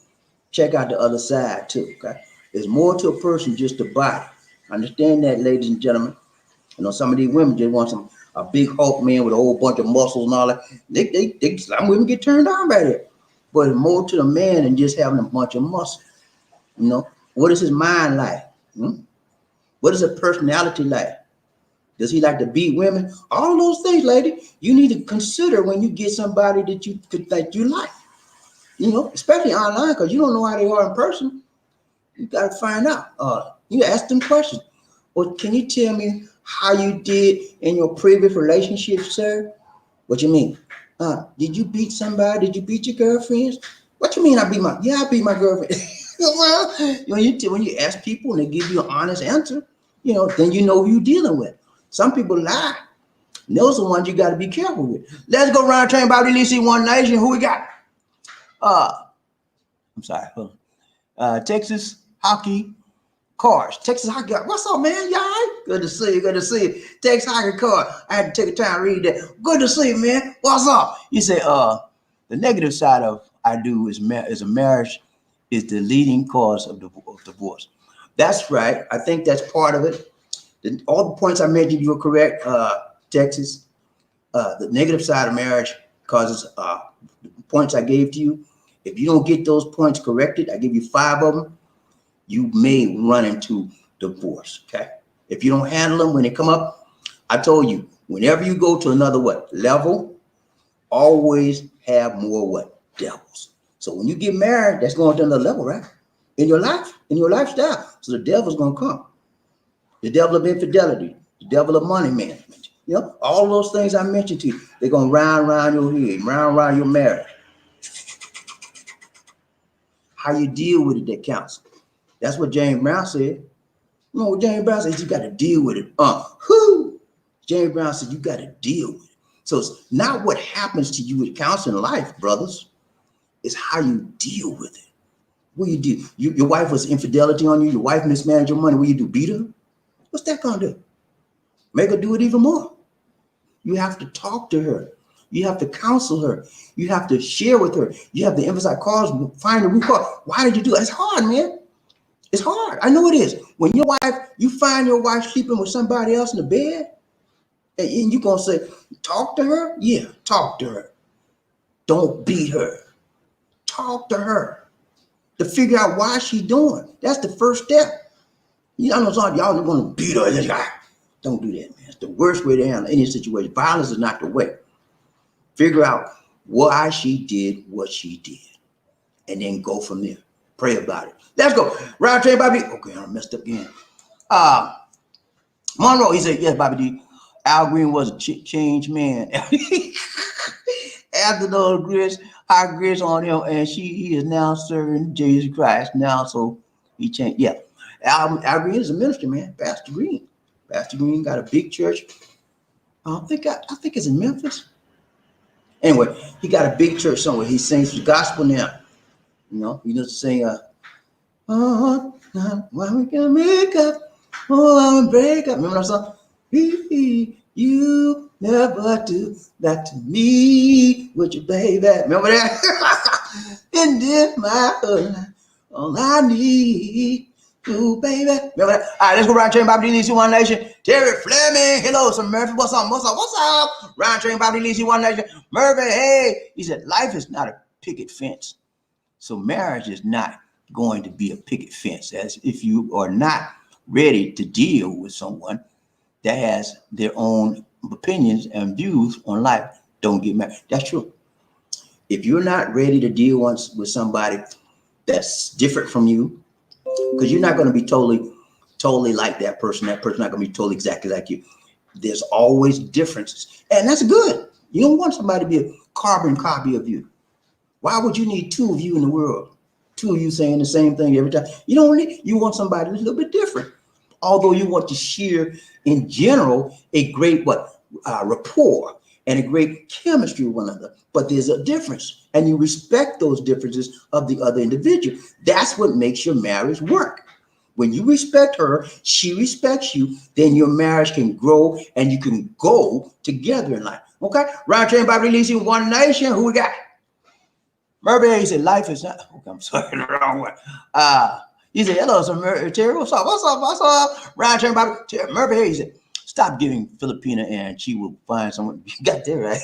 Check out the other side too. Okay? There's more to a person just the body. Understand that, ladies and gentlemen. Some of these women just want a big Hulk man with a whole bunch of muscles and all that. Some women get turned on by that. But it's more to the man than just having a bunch of muscle. What is his mind like? What is his personality like? Does he like to beat women? All those things, lady, you need to consider when you get somebody that you like. Especially online, because you don't know how they are in person. You got to find out. You ask them questions. Well, can you tell me how you did in your previous relationship, sir? What you mean? Did you beat somebody? Did you beat your girlfriends? What you mean I beat my girlfriend? Well, when you ask people and they give you an honest answer, then you know who you're dealing with. Some people lie. And those are the ones you got to be careful with. Let's go around train Bobby Lee, One Nation. Who we got? I'm sorry. Texas hockey cars. Texas hockey. What's up, man? Y'all right? Good to see you. Good to see you. Texas hockey car. I had to take a time to read that. Good to see you, man. What's up? You say, the negative side of I do is a marriage is the leading cause of divorce. That's right. I think that's part of it. All the points I mentioned, you were correct. Texas, the negative side of marriage causes the points I gave to you. If you don't get those points corrected, I give you 5 of them, you may run into divorce. Okay. If you don't handle them when they come up, I told you, whenever you go to another level, always have more devils. So when you get married, that's going to another level, right? In your life, in your lifestyle. So the devil's going to come. The devil of infidelity, the devil of money management. All those things I mentioned to you, they're going to round your head, round your marriage. How you deal with it that counts. That's what James Brown said. What James Brown said, you got to deal with it. James Brown said, you got to deal with it. So it's not what happens to you that counts in life, brothers. It's how you deal with it. What you do? Your wife was infidelity on you. Your wife mismanaged your money. What you do? Beat her? What's that gonna do? Make her do it even more. You have to talk to her. You have to counsel her. You have to share with her. You have to emphasize cause, find the root cause. Why did you do it? It's hard, man. It's hard. I know it is. When you find your wife sleeping with somebody else in the bed, and you're gonna say, talk to her? Yeah, talk to her. Don't beat her. Talk to her to figure out why she's doing. That's the first step. You know, y'all are gonna beat her. Don't do that, man. It's the worst way to handle any situation. Violence is not the way. Figure out why she did what she did, and then go from there. Pray about it. Let's go. Round train, Bobby. Okay, I messed up again. Monroe, he said, yes, Bobby D. Al Green was a changed man. After those grace, our grace on him, and he is now serving Jesus Christ now, so he changed. Yeah, Al Green is a minister, man. Pastor Green. Pastor Green got a big church. I think it's in Memphis. Anyway, he got a big church somewhere. He sings the gospel now. You know, he doesn't sing oh, why we can make up, oh, I'm break up. Remember that song? You never do that to me, would you, baby? Remember that? And then my all I need, ooh, baby. Remember that? All right, let's go round train, Bobby D. One Nation. Terry Fleming, hello, some Murphy. What's up? What's up? Round train, Bobby D. One Nation. Murphy, hey. He said, life is not a picket fence. So marriage is not going to be a picket fence. As if you are not ready to deal with someone that has their own opinions and views on life, don't get married. That's true. If you're not ready to deal once with somebody that's different from you, because you're not going to be totally like that person not going to be totally exactly like you. There's always differences, and that's good. You don't want somebody to be a carbon copy of you. Why would you need two of you in the world? Two of you saying the same thing every time. You want somebody a little bit different. Although you want to share in general a great rapport and a great chemistry with one another, but there's a difference, and you respect those differences of the other individual. That's what makes your marriage work. When you respect her, she respects you, then your marriage can grow and you can go together in life. Okay, round train by releasing One Nation. Who we got? Murphy, he said, life is not. Okay, I'm sorry, the wrong one. He said, hello, sir, Terry. What's up? Round train by Murphy, he said, stop giving Filipina and she will find someone. You got that right.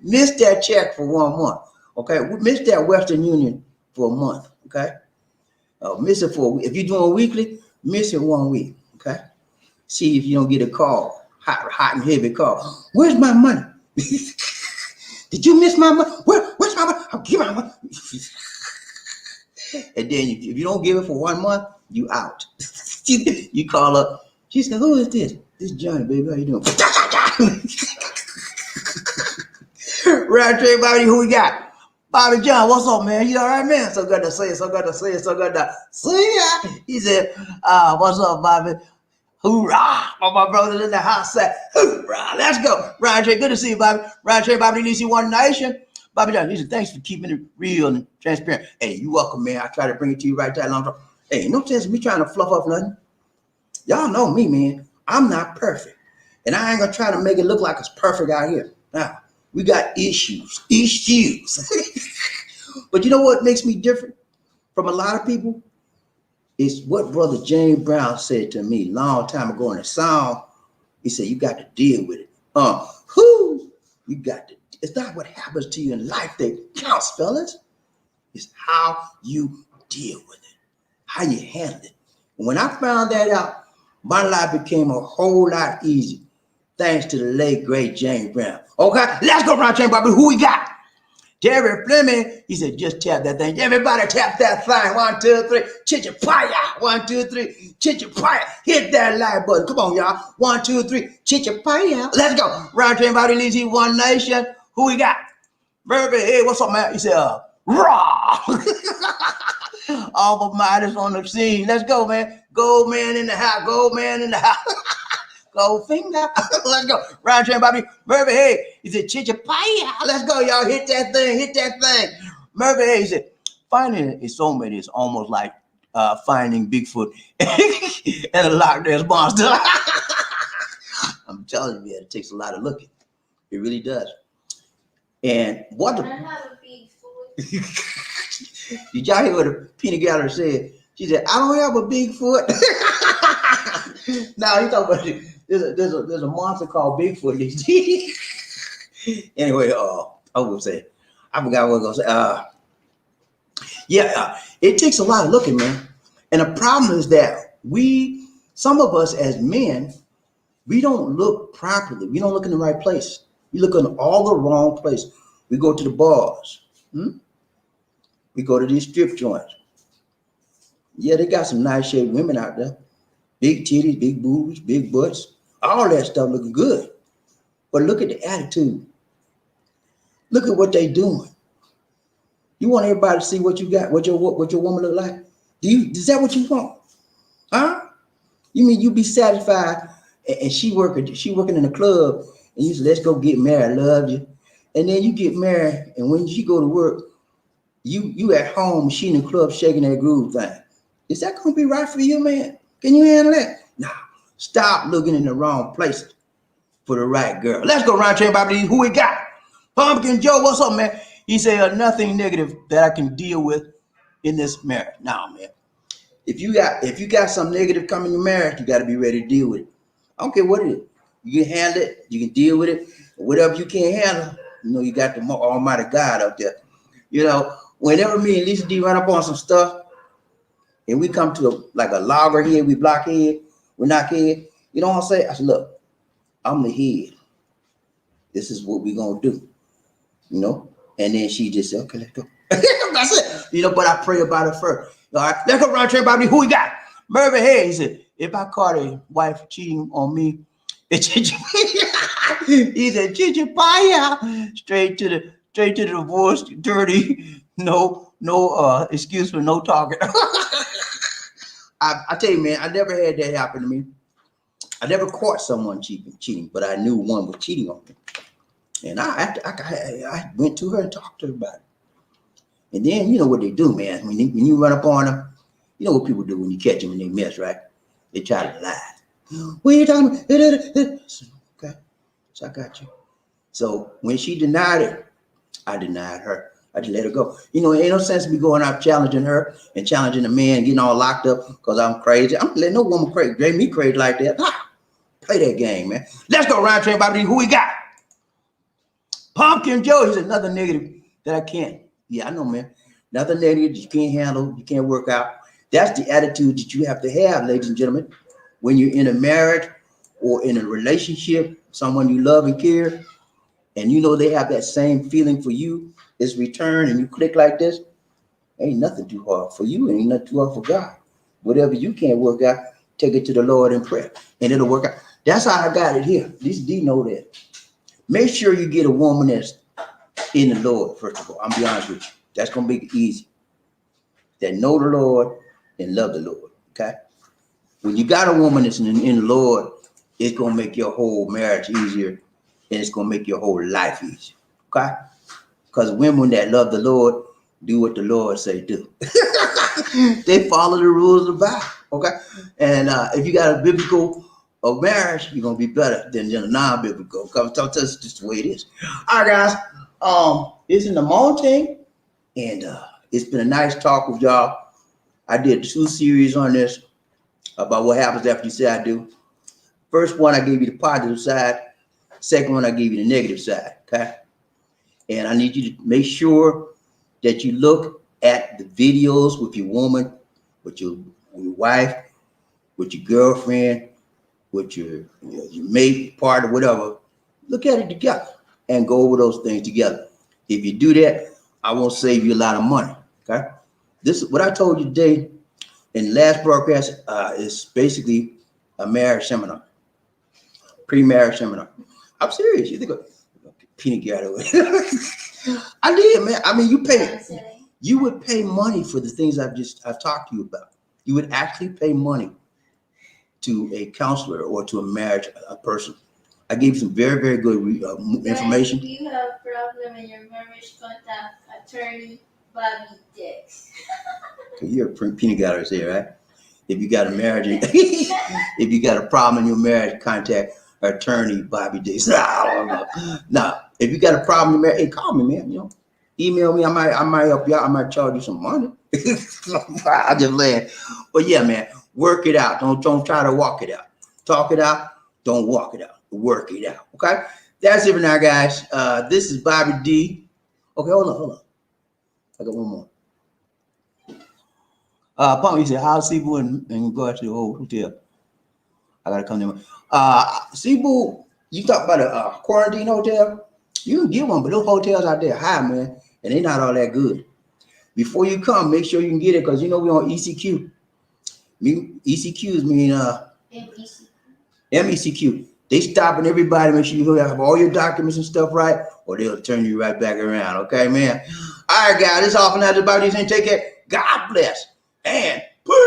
Miss that check for 1 month. Okay, miss that Western Union for a month. Okay, miss it for if you're doing weekly, miss it 1 week. Okay, see if you don't get a call, hot and heavy call. Where's my money? Did you miss my money? Where's my money? I'll give my money. And then if you don't give it for 1 month, you out. You call up. She said, who is this? This is Johnny, baby. How you doing? Round trip, Bobby, who we got? Bobby John, what's up, man? You all right, man? So good to see you. So good to see you. He said, what's up, Bobby? Hoorah! All my brothers in the house said, hoorah! Let's go. Ryan Trey, good to see you, Bobby. Ryan Trey, Bobby DC One Nation. Bobby John, he said, thanks for keeping it real and transparent. Hey, you welcome, man. I try to bring it to you right that long time. Hey, no sense of me trying to fluff up nothing. Y'all know me, man. I'm not perfect. And I ain't gonna try to make it look like it's perfect out here. Now, we got issues. But you know what makes me different from a lot of people? It's what Brother James Brown said to me a long time ago in a song. He said, you got to deal with it. You got to. It's not what happens to you in life that counts, fellas. It's how you deal with it, how you handle it. And when I found that out, my life became a whole lot easier, thanks to the late, great James Brown. Okay, let's go around, James Brown. Who we got? Terry Fleming, he said, just tap that thing. Everybody tap that thing. 1, 2, 3. Chichapaya. 1, 2, 3. Chichapaya. Hit that like button. Come on, y'all. 1, 2, 3. Chichapaya. Let's go. Round train body leads One Nation. Who we got? Murphy, hey, what's up, man? He said, raw. All the miners on the scene. Let's go, man. Gold man in the house. Gold man in the house. Gold finger. Let's go. Round train, Bobby. Murphy, hey. He said, Chichapaya. Let's go, y'all. Hit that thing. Murphy, hey. He said, Finding a soulmate is almost like finding Bigfoot and a Loch Ness monster. I'm telling you, man, it takes a lot of looking. It really does. And what I the don't have a big foot. did y'all hear what the peanut gallery said? She said, "I don't have a big foot." Now you talking about there's a monster called Bigfoot. Anyway, I would say, I forgot what I was gonna say. Yeah, it takes a lot of looking, man. And the problem is that some of us as men, we don't look properly. We don't look in the right place. We look in all the wrong place. We go to the bars. We go to these strip joints. Yeah, they got some nice shaped women out there. Big titties, big boobs, big butts. All that stuff looking good. But look at the attitude. Look at what they doing. You want everybody to see what you got, what your woman look like? Is that what you want? Huh? You mean you be satisfied and she working in a club and you say, let's go get married, love you. And then you get married and when she go to work, you at home, she in the club shaking that groove thing. Is that gonna be right for you, man? Can you handle that? Nah. Stop looking in the wrong places for the right girl. Let's go around telling about who we got. Pumpkin Joe, what's up, man? He said nothing negative that I can deal with in this marriage. Nah, man. If you got some negative coming in your marriage, you got to be ready to deal with it. I don't care what it is. You can handle it. You can deal with it. Whatever you can't handle, you got the Almighty God up there. Whenever me and Lisa D run up on some stuff, and we come to a loggerhead, we blockhead, we knockhead. You know what I'm saying? I said, look, I'm the head. This is what we're gonna do. And then she just said, okay, let's go. That's it. But I pray about it first. All right, let's go around about me. Who we got? Murphy Hay. He said, if I caught a wife cheating on me, he said, Chichi straight to the divorce, dirty, no excuse for no talking. I tell you, man, I never had that happen to me. I never caught someone cheating, but I knew one was cheating on me. And I went to her and talked to her about it. And then you know what they do, man. When you run up on them, you know what people do when you catch them and they mess, right? They try to lie. What are you talking about? Okay, so I got you. So when she denied it, I denied her. I just let her go. Ain't no sense in me going out challenging her and challenging the man, getting all locked up because I'm crazy. I'm letting no woman drive me crazy like that. Play that game, man. Let's go around train about who we got. Pumpkin Joe, he's another negative that I can't. Yeah, I know, man. Another negative that you can't handle, you can't work out. That's the attitude that you have to have, ladies and gentlemen, when you're in a marriage or in a relationship, someone you love and care, and they have that same feeling for you, is return, and you click like this. Ain't nothing too hard for you, and ain't nothing too hard for God. Whatever you can't work out, take it to the Lord in prayer, and it'll work out. That's how I got it here. This D know that. Make sure you get a woman that's in the Lord, first of all. I'll be honest with you. That's going to make it easy. That know the Lord and love the Lord, okay? When you got a woman that's in the Lord, it's going to make your whole marriage easier, and it's going to make your whole life easier, okay? Because women that love the Lord do what the Lord say do. They follow the rules of the Bible, okay? And if you got a biblical marriage, you're going to be better than a non-biblical. Because that's just the way it is. All right, guys. It's in the mountain, and it's been a nice talk with y'all. I did 2 series on this about what happens after you say I do. First one, I gave you the positive side. Second one, I gave you the negative side, okay? And I need you to make sure that you look at the videos with your woman, with your wife, with your girlfriend, with your mate, partner, whatever. Look at it together and go over those things together. If you do that, I won't save you a lot of money, okay? This is what I told you today in the last broadcast is basically a marriage seminar, pre-marriage seminar. I'm serious. You think peanut gallery? I did, man. I mean, you would pay money for the things I've talked to you about. You would actually pay money to a counselor or to a person. I gave you some very, very good information. If you have a problem in your marriage, contact attorney Bobby Dix. You're a peanut gallery here, right? If you got a marriage, if you got a problem in your marriage, contact attorney Bobby Dix. Nah, if you got a problem in your marriage, hey, call me, man. You know, email me. I might help you out. I might charge you some money. I just laugh. But yeah, man, work it out. Don't try to walk it out. Talk it out. Don't walk it out. Work it out. Okay. That's it for now, guys. This is Bobby D. Okay, hold on. I got one more. Pump, you said, how's Cebu in regards to the old hotel? I gotta come there. Cebu, you talk about a quarantine hotel? You can get one, but those hotels out there high, man, and they're not all that good. Before you come, make sure you can get it, because you know we're on ECQ. ECQs mean MEC. MECQ. They stopping everybody, make sure you have all your documents and stuff right, or they'll turn you right back around. Okay, man. All right, guys, this is all for now. About these and take care. God bless. And